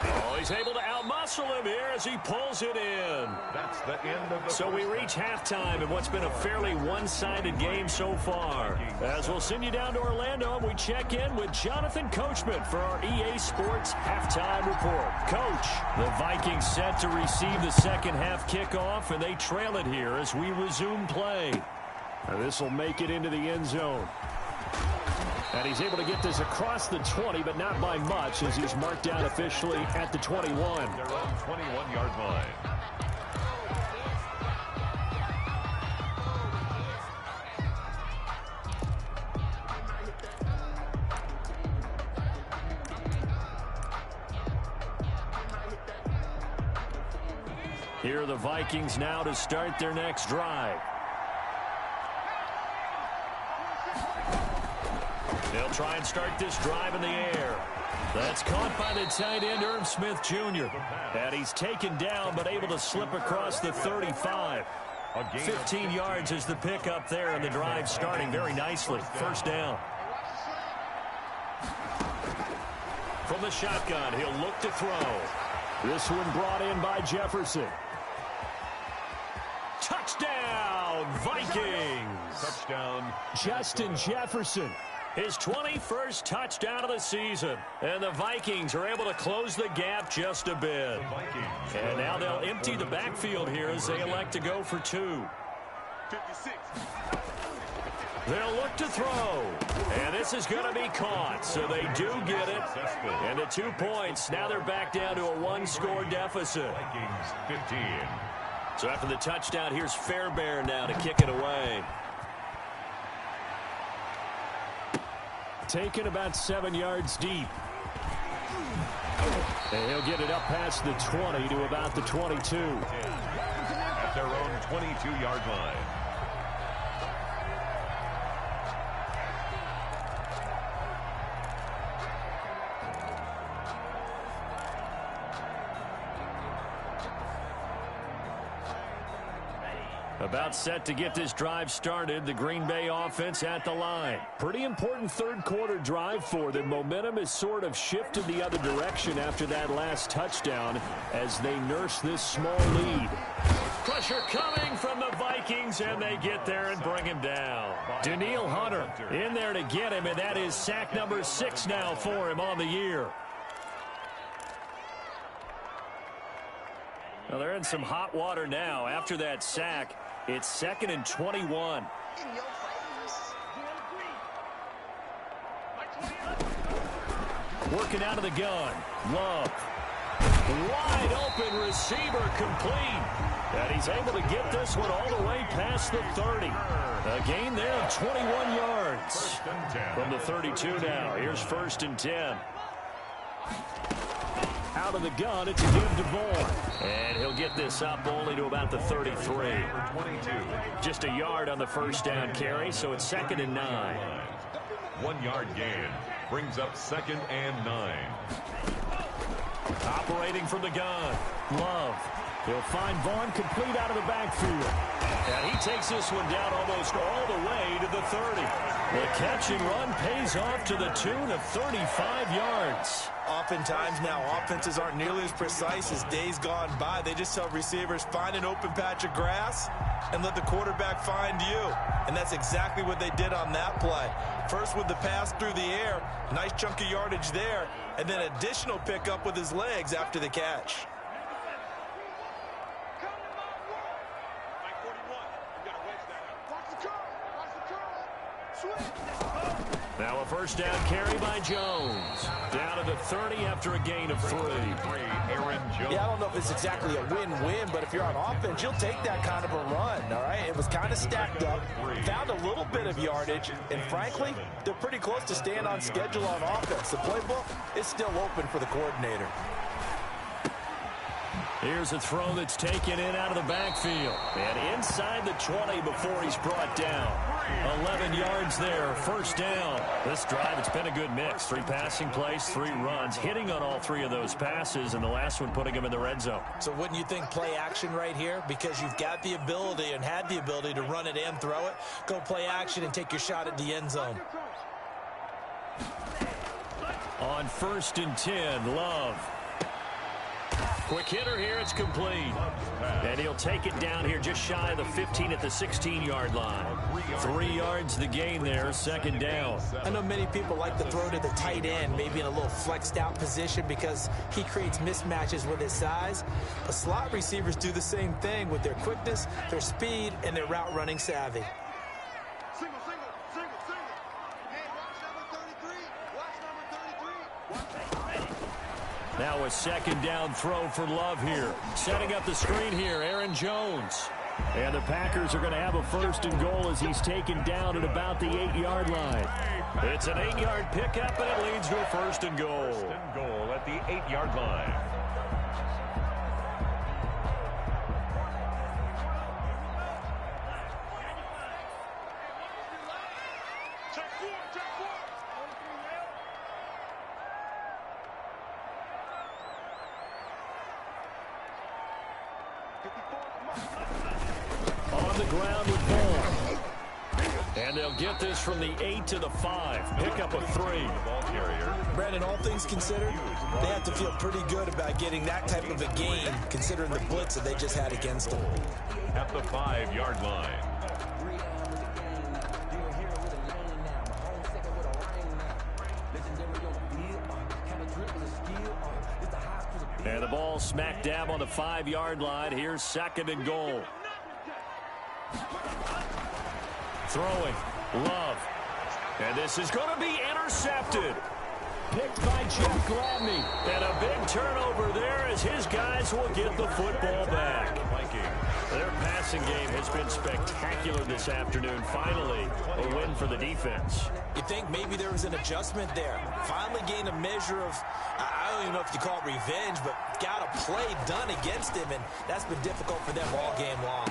Oh, he's able to outmuscle him here as he pulls it in. That's the end of the So we reach halftime in what's been a fairly one-sided game so far. As we'll send you down to Orlando, and we check in with Jonathan Coachman for our EA Sports Halftime Report. Coach, the Vikings set to receive the second half kickoff, and they trail it here as we resume play. This will make it into the end zone. And he's able to get this across the 20, but not by much, as he's marked down officially at the 21. Their own 21-yard line. Here are the Vikings now to start their next drive. They'll try and start this drive in the air. That's caught by the tight end, Irv Smith Jr. And he's taken down, but able to slip across the 35. 15 yards is the pickup there, and the drive starting very nicely. First down. From the shotgun, he'll look to throw. This one brought in by Jefferson. Touchdown, Vikings! Touchdown, Justin Jefferson. His 21st touchdown of the season. And the Vikings are able to close the gap just a bit. And now they'll empty the backfield here as they elect to go for two. 56. They'll look to throw. And this is going to be caught. So they do get it. And the 2 points. Now they're back down to a one-score deficit. Vikings 15. So after the touchdown, here's Fairbairn now to kick it away. Taken about 7 yards deep. And he'll get it up past the 20 to about the 22. At their own 22-yard line. About set to get this drive started. The Green Bay offense at the line. Pretty important third quarter drive for them. Momentum has sort of shifted the other direction after that last touchdown as they nurse this small lead. Pressure coming from the Vikings, and they get there and bring him down. Danielle Hunter in there to get him, and that is sack number 6 now for him on the year. Well, they're in some hot water now after that sack. It's 2nd and 21. Working out of the gun. Love. Wide open receiver complete. And he's able to get this one all the way past the 30. A gain there of 21 yards. From the 32 now. Here's 1st and 10. Out of the gun, it's a give to Vaughn. And he'll get this up only to about the 33. Just a yard on the first down carry, so it's 2nd and 9. 1 yard gain brings up 2nd and 9. Operating from the gun. Love. He'll find Vaughn complete out of the backfield. And he takes this one down almost all the way to the 30. The catch and run pays off to the tune of 35 yards. Oftentimes now, offenses aren't nearly as precise as days gone by. They just tell receivers, find an open patch of grass and let the quarterback find you. And that's exactly what they did on that play. First with the pass through the air, nice chunk of yardage there, and then additional pickup with his legs after the catch. Now a first down carry by Jones. Down to the 30 after a gain of 3. Yeah, I don't know if it's exactly a win-win, but if you're on offense, you'll take that kind of a run, all right? It was kind of stacked up, found a little bit of yardage, and frankly, they're pretty close to staying on schedule on offense. The playbook is still open for the coordinator. Here's a throw that's taken in out of the backfield. And inside the 20 before he's brought down. 11 yards there, first down. This drive, it's been a good mix. 3 passing plays, 3 runs, hitting on all 3 of those passes, and the last one putting him in the red zone. So wouldn't you think play action right here? Because you've got the ability and had the ability to run it and throw it. Go play action and take your shot at the end zone. On 1st and 10, Love. Quick hitter here. It's complete. And he'll take it down here just shy of the 15 at the 16-yard line. 3 yards the gain there, second down. I know many people like to throw to the tight end, maybe in a little flexed out position because he creates mismatches with his size. But slot receivers do the same thing with their quickness, their speed, and their route running savvy. Single, single, single, single. Hey, watch number 33. Watch number 33. Now a second down throw for Love here. Setting up the screen here, Aaron Jones. And the Packers are going to have a first and goal as he's taken down at about the 8-yard line. It's an 8-yard pickup, and it leads to a first and goal. First and goal at the 8-yard line. Check four, check four. On the ground with Ball. And they'll get this from the 8 to the 5. Pick up a 3. Ball carrier. Brandon, all things considered, they have to feel pretty good about getting that type of a gain, considering the blitz that they just had against them. At the 5-yard line. And the ball smack dab on the 5-yard line. Here's second and goal. Throwing. Love. And this is going to be intercepted. Picked by Jeff Gladney. And a big turnover there as his guys will get the football back. Viking. Their passing game has been spectacular this afternoon. Finally, a win for the defense. You think maybe there was an adjustment there. Finally gained a measure of, I don't even know if you call it revenge, but got a play done against him, and that's been difficult for them all game long.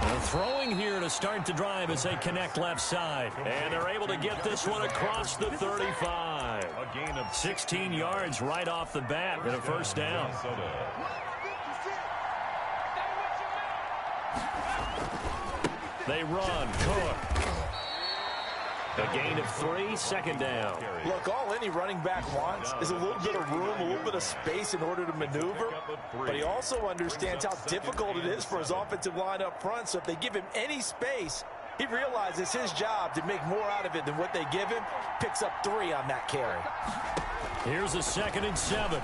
They're throwing here to start the drive as they connect left side. And they're able to get this one across the 35. A gain of 16 yards right off the bat and a first down. They run. Cook. A gain of 3, second down. Look, all any running back wants is a little bit of room, a little bit of space in order to maneuver. But he also understands how difficult it is for his offensive line up front. So if they give him any space, he realizes his job to make more out of it than what they give him. Picks up 3 on that carry. Here's a 2nd and 7.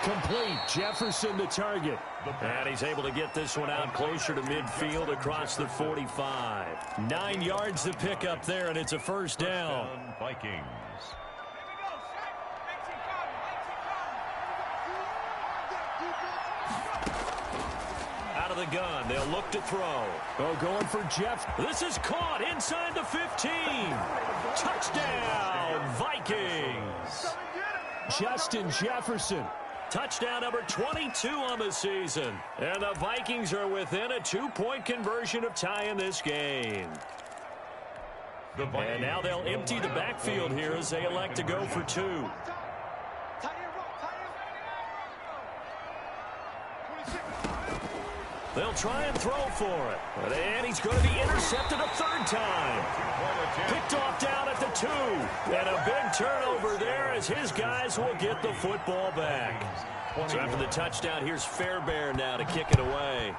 Complete. Jefferson the target. And he's able to get this one out closer to midfield across the 45. 9 yards to pick up there, and it's a first down. Vikings. Out of the gun. They'll look to throw. Oh, going for Jeff. This is caught inside the 15. Touchdown, Vikings. Justin Jefferson. Touchdown number 22 on the season. And the Vikings are within a 2-point conversion of tying this game. And now they'll empty the backfield here as they elect to go for 2. They'll try and throw for it. And he's going to be intercepted a 3rd time. Picked off down at the 2. And a big turnover there as his guys will get the football back. So after the touchdown, here's Fairbairn now to kick it away.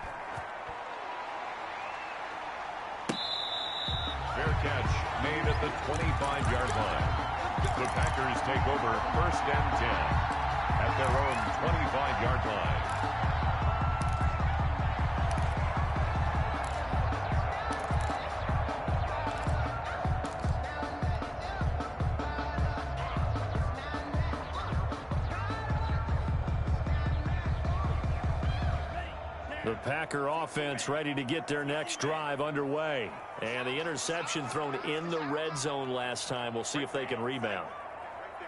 Fair catch made at the 25-yard line. The Packers take over 1st and 10 at their own 25-yard line. The Packer offense ready to get their next drive underway. And the interception thrown in the red zone last time. We'll see if they can rebound.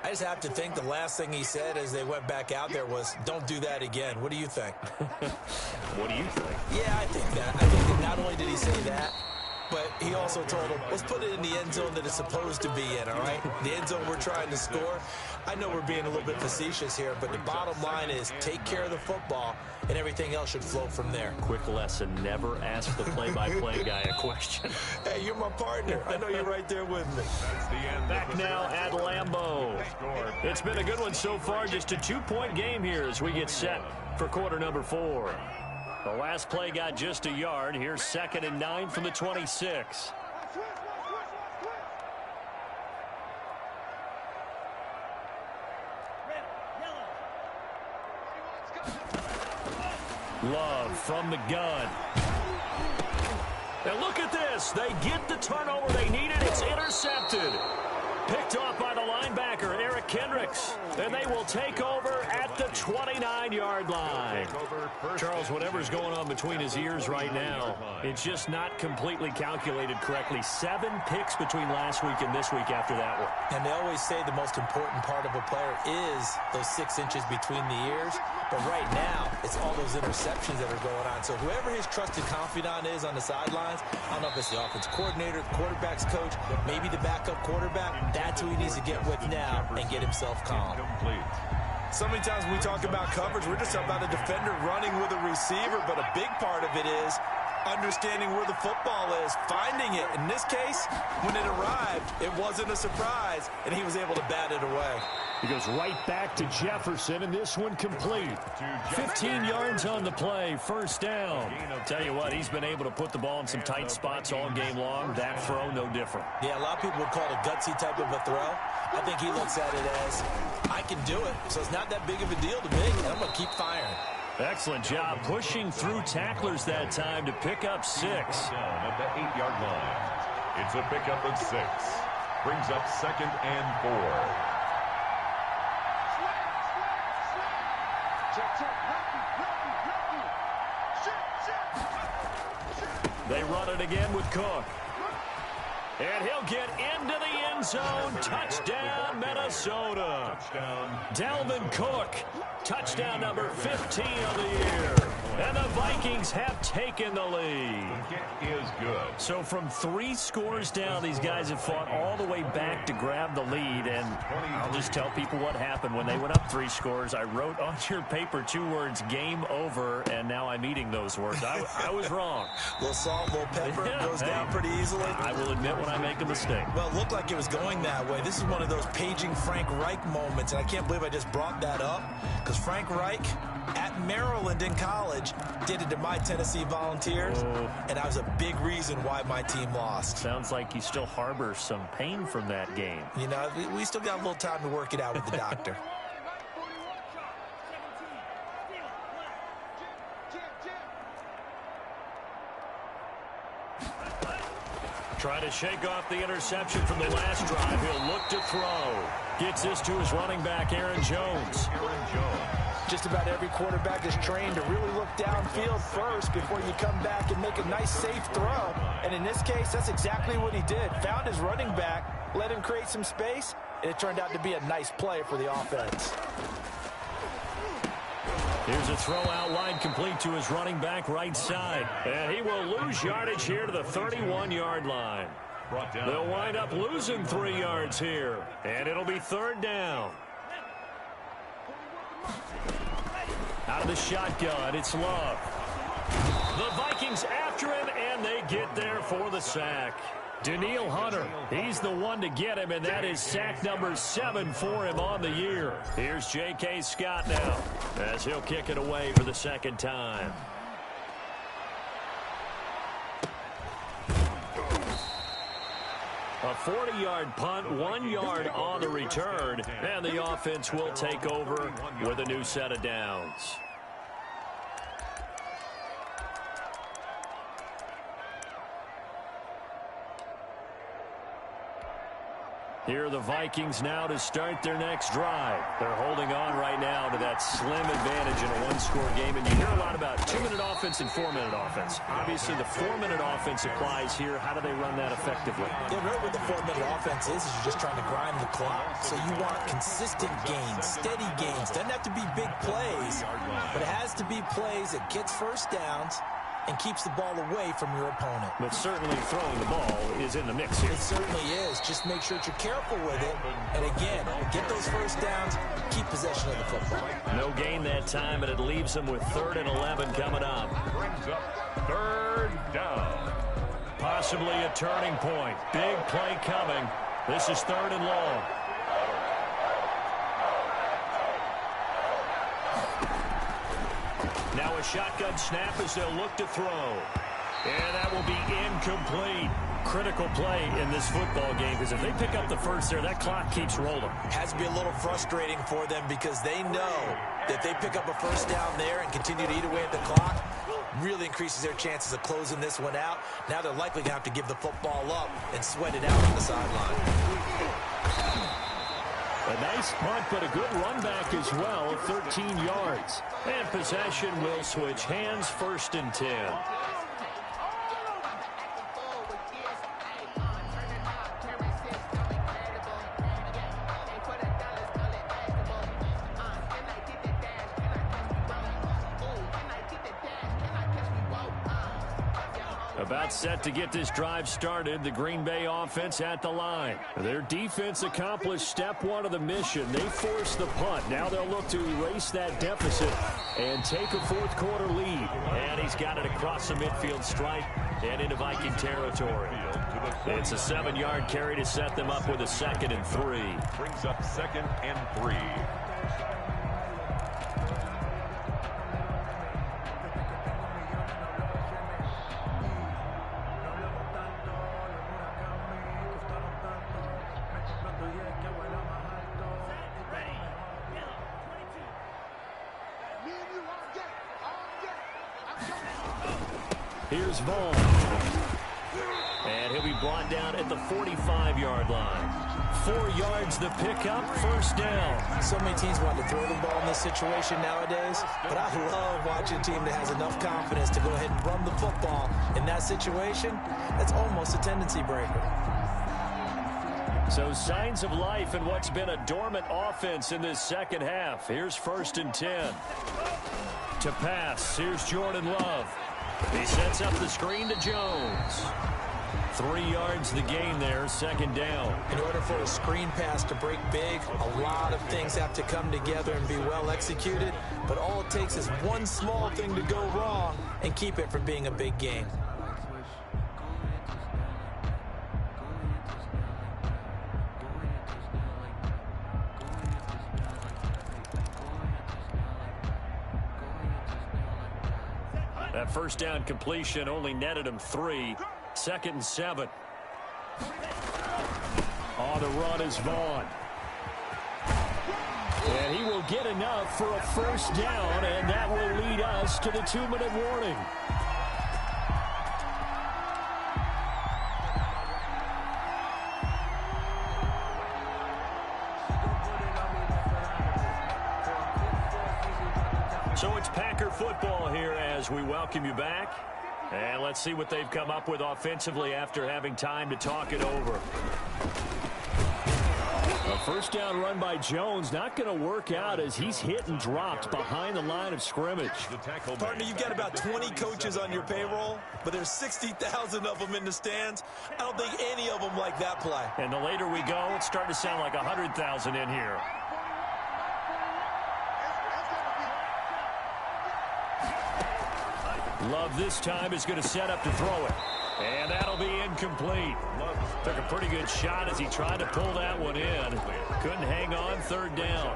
I just have to think the last thing he said as they went back out there was, don't do that again. What do you think? What do you think? Yeah, I think that. I think that not only did he say that, but he also told him, let's put it in the end zone that it's supposed to be in, all right? The end zone we're trying to score. I know we're being a little bit facetious here, but the bottom line is take care of the football, and everything else should flow from there. Quick lesson, never ask the play-by-play guy a question. Hey, you're my partner. I know you're right there with me. That's the end. Back now at Lambeau. It's been a good one so far, just a 2-point game here as we get set for quarter number 4. The last play got just a yard. Here's 2nd and 9 from the 26. Love from the gun. And look at this. They get the turnover they needed. It's intercepted. Picked off by the linebacker, Eric Kendricks. And they will take over at the 29-yard line. Charles, whatever's going on between his ears right now, it's just not completely calculated correctly. 7 picks between last week and this week after that one. And they always say the most important part of a player is those 6 inches between the ears. But right now, it's all those interceptions that are going on. So whoever his trusted confidant is on the sidelines, I don't know if it's the offense coordinator, the quarterback's coach, maybe the backup quarterback, that's who he needs to get with now and get himself calm. So many times when we talk about coverage, we're just about a defender running with a receiver, but a big part of it is understanding where the football is, finding it. In this case, when it arrived, it wasn't a surprise, and he was able to bat it away. He goes right back to Jefferson, and this one complete. 15 yards on the play, 1st down. Tell you what, he's been able to put the ball in some tight spots all game long. That throw, no different. Yeah, a lot of people would call it a gutsy type of a throw. I think he looks at it as, I can do it, so it's not that big of a deal to me, and I'm going to keep firing. Excellent job pushing through tacklers that time to pick up 6. At the 8-yard line. It's a pickup of 6. Brings up 2nd and 4. They run it again with Cook. And he'll get into the end zone. Touchdown, Minnesota. Dalvin Cook. Touchdown number 15 of the year. And the Vikings have taken the lead. The kick is good. So from 3 scores down, these guys have fought all the way back to grab the lead. And I'll just tell people what happened when they went up 3 scores. I wrote on your paper 2 words, game over, and now I'm eating those words. I was wrong. A little salt, a little pepper, goes down pretty easily. I will admit when I make a mistake. Well, it looked like it was going that way. This is one of those paging Frank Reich moments, and I can't believe I just brought that up, because Frank Reich at Maryland in college did it to my Tennessee Volunteers, and that was a big reason why my team lost. Sounds like you still harbor some pain from that game. You know, we still got a little time to work it out with the doctor. Trying to shake off the interception from the last drive. He'll look to throw. Gets this to his running back, Aaron Jones. Just about every quarterback is trained to really look downfield first before you come back and make a nice, safe throw. And in this case, that's exactly what he did. Found his running back, let him create some space, and it turned out to be a nice play for the offense. Here's a throw out wide complete to his running back right side. And he will lose yardage here to the 31-yard line. They'll wind up losing 3 yards here. And it'll be 3rd down. Out of the shotgun, it's Love. The Vikings after him, and they get there for the sack. Daniil Hunter, he's the one to get him, and that is sack number 7 for him on the year. Here's J.K. Scott now, as he'll kick it away for the 2nd time. A 40-yard punt, 1 yard on the return, and the offense will take over with a new set of downs. Here are the Vikings now to start their next drive. They're holding on right now to that slim advantage in a 1-score game. And you hear a lot about 2-minute offense and 4-minute offense. Obviously, the 4-minute offense applies here. How do they run that effectively? Yeah, really what the 4-minute offense is you're just trying to grind the clock. So you want consistent gains, steady gains. Doesn't have to be big plays, but it has to be plays that gets first downs and keeps the ball away from your opponent. But certainly throwing the ball is in the mix here. It certainly is. Just make sure that you're careful with it. And again, get those first downs, keep possession of the football. No gain that time, and it leaves them with 3rd and 11 coming up. Brings up 3rd down. Possibly a turning point. Big play coming. This is 3rd and long. Now a shotgun snap as they'll look to throw. And that will be incomplete. Critical play in this football game, because if they pick up the first there, that clock keeps rolling. Has to be a little frustrating for them because they know that they pick up a first down there and continue to eat away at the clock, really increases their chances of closing this one out. Now they're likely going to have to give the football up and sweat it out on the sideline. A nice punt, but a good run back as well, 13 yards. And possession will switch hands, 1st and 10. About set to get this drive started. The Green Bay offense at the line. Their defense accomplished step 1 of the mission. They forced the punt. Now they'll look to erase that deficit and take a 4th quarter lead. And he's got it across the midfield stripe and into Viking territory. It's a 7-yard carry to set them up with a 2nd and 3. Brings up 2nd and 3. Here's Vaughn. And he'll be brought down at the 45-yard line. 4 yards the pickup, 1st down. So many teams want to throw the ball in this situation nowadays, but I love watching a team that has enough confidence to go ahead and run the football. In that situation, that's almost a tendency breaker. So signs of life in what's been a dormant offense in this 2nd half. Here's 1st and 10. To pass, here's Jordan Love. He sets up the screen to Jones. 3 yards the gain there, 2nd down. In order for a screen pass to break big, a lot of things have to come together and be well executed. But all it takes is one small thing to go wrong and keep it from being a big gain. That 1st down completion only netted him 3. 2nd and 7. On the run is Vaughn. And he will get enough for a 1st down, and that will lead us to the 2-minute warning. So it's Packer football here as we welcome you back. And let's see what they've come up with offensively after having time to talk it over. A 1st down run by Jones, not going to work out as he's hit and dropped behind the line of scrimmage. Partner, you've got about 20 coaches on your payroll, but there's 60,000 of them in the stands. I don't think any of them like that play. And the later we go, it's starting to sound like 100,000 in here. Love this time is going to set up to throw it. And that'll be incomplete. Took a pretty good shot as he tried to pull that one in. Couldn't hang on, 3rd down.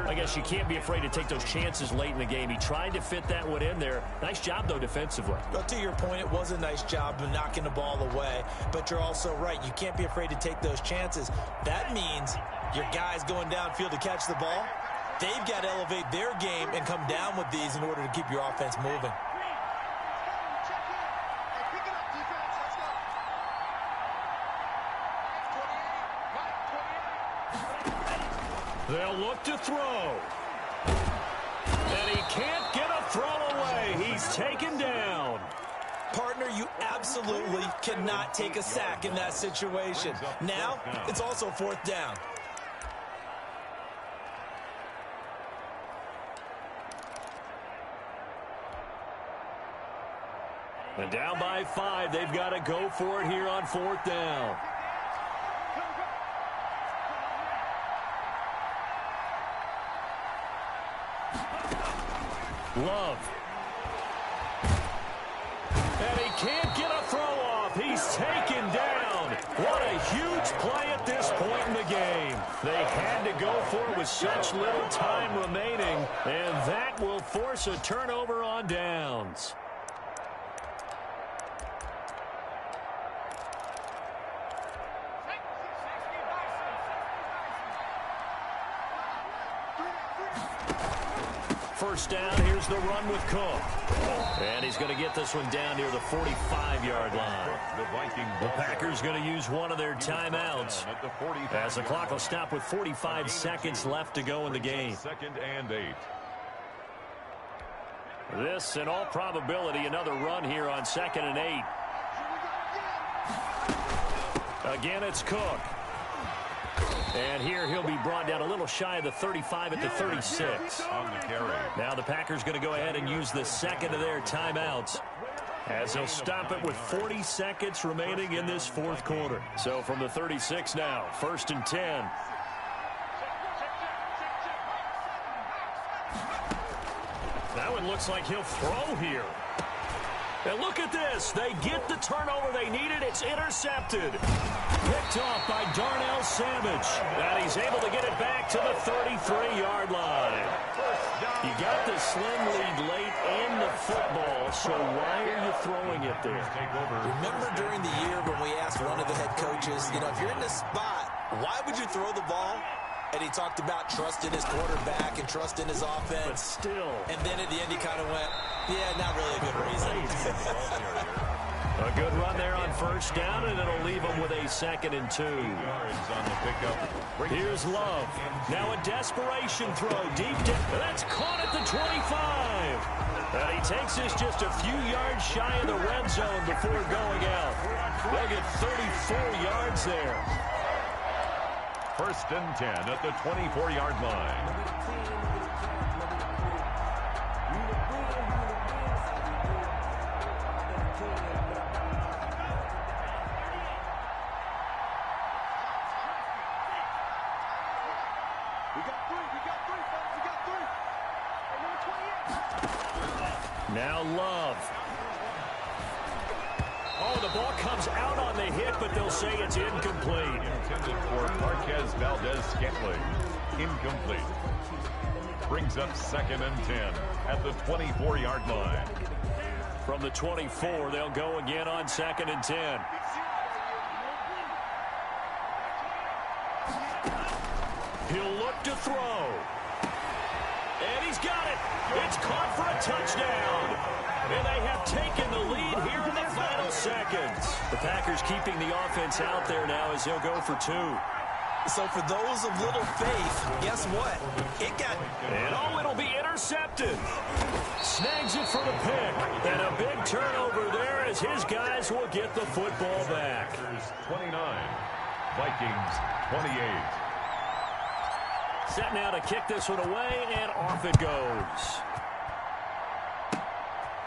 I guess you can't be afraid to take those chances late in the game. He tried to fit that one in there. Nice job, though, defensively. Well, to your point, it was a nice job of knocking the ball away. But you're also right. You can't be afraid to take those chances. That means your guys going downfield to catch the ball, they've got to elevate their game and come down with these in order to keep your offense moving. They'll look to throw. And he can't get a throw away. He's taken down. Partner, you absolutely cannot take a sack in that situation. Now, it's also 4th down. And down by 5, they've got to go for it here on 4th down. Love. And he can't get a throw off. He's taken down. What a huge play at this point in the game. They had to go for it with such little time remaining, and that will force a turnover on downs. First down, here's the run with Cook. And he's going to get this one down near the 45-yard line. The Packers going to use one of their timeouts, as the clock will stop with 45 seconds left to go in the game. 2nd and 8. This, in all probability, another run here on 2nd and 8. Again, it's Cook. And here he'll be brought down a little shy of the 35 at the 36. On the carry. Now the Packers going to go ahead and use the second of their timeouts, as they'll stop it with 40 seconds remaining in this 4th quarter. So from the 36 now, 1st and 10. That one looks like he'll throw here. And look at this. They get the turnover they needed. It's intercepted. Picked off by Darnell Savage. And he's able to get it back to the 33-yard line. You got the slim lead late in the football, so why are you throwing it there? Remember during the year when we asked one of the head coaches, if you're in this spot, why would you throw the ball? And he talked about trusting his quarterback and trusting his offense. But still. And then at the end he kind of went, yeah, not really a good reason. A good run there on 1st down, and it'll leave him with a 2nd and 2. Here's Love. Now a desperation throw deep down. That's caught at the 25. And he takes this just a few yards shy of the red zone before going out. They'll get 34 yards there. 1st and 10 at the 24-yard line. Now Love. Oh, the ball comes out on the hit, but they'll say it's incomplete. Intended for Marquez Valdez-Scantling. Incomplete. Brings up 2nd and 10 at the 24-yard line. From the 24, they'll go again on 2nd and 10. He'll look to throw. And he's got it. It's caught for a touchdown. And they have taken the lead here in the final seconds. The Packers keeping the offense out there now as they'll go for 2. So for those of little faith, guess what? It got... And oh, it'll be intercepted. Snags it for the pick. And a big turnover there as his guys will get the football back. 29. Vikings 28. Set now to kick this one away, and off it goes.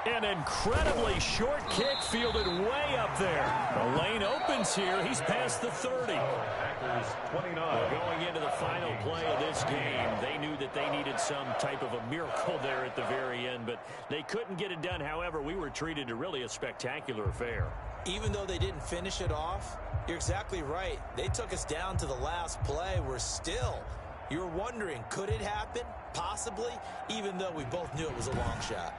An incredibly short kick fielded way up there. The lane opens here. He's past the 30. Packers 29. Going into the final play of this game, they knew that they needed some type of a miracle there at the very end, but they couldn't get it done. However, we were treated to really a spectacular affair. Even though they didn't finish it off, you're exactly right. They took us down to the last play. We're still... You're wondering, could it happen? Possibly, even though we both knew it was a long shot.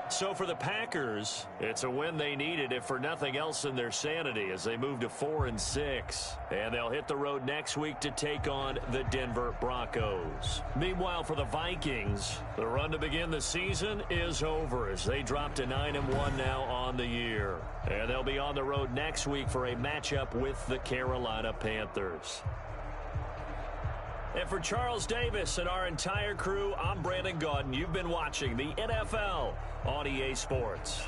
So for the Packers, it's a win they needed, if for nothing else in their sanity, as they move to 4-6. And they'll hit the road next week to take on the Denver Broncos. Meanwhile, for the Vikings, the run to begin the season is over as they drop to 9-1 now on the year. And they'll be on the road next week for a matchup with the Carolina Panthers. And for Charles Davis and our entire crew, I'm Brandon Gaudin. You've been watching the NFL on EA Sports.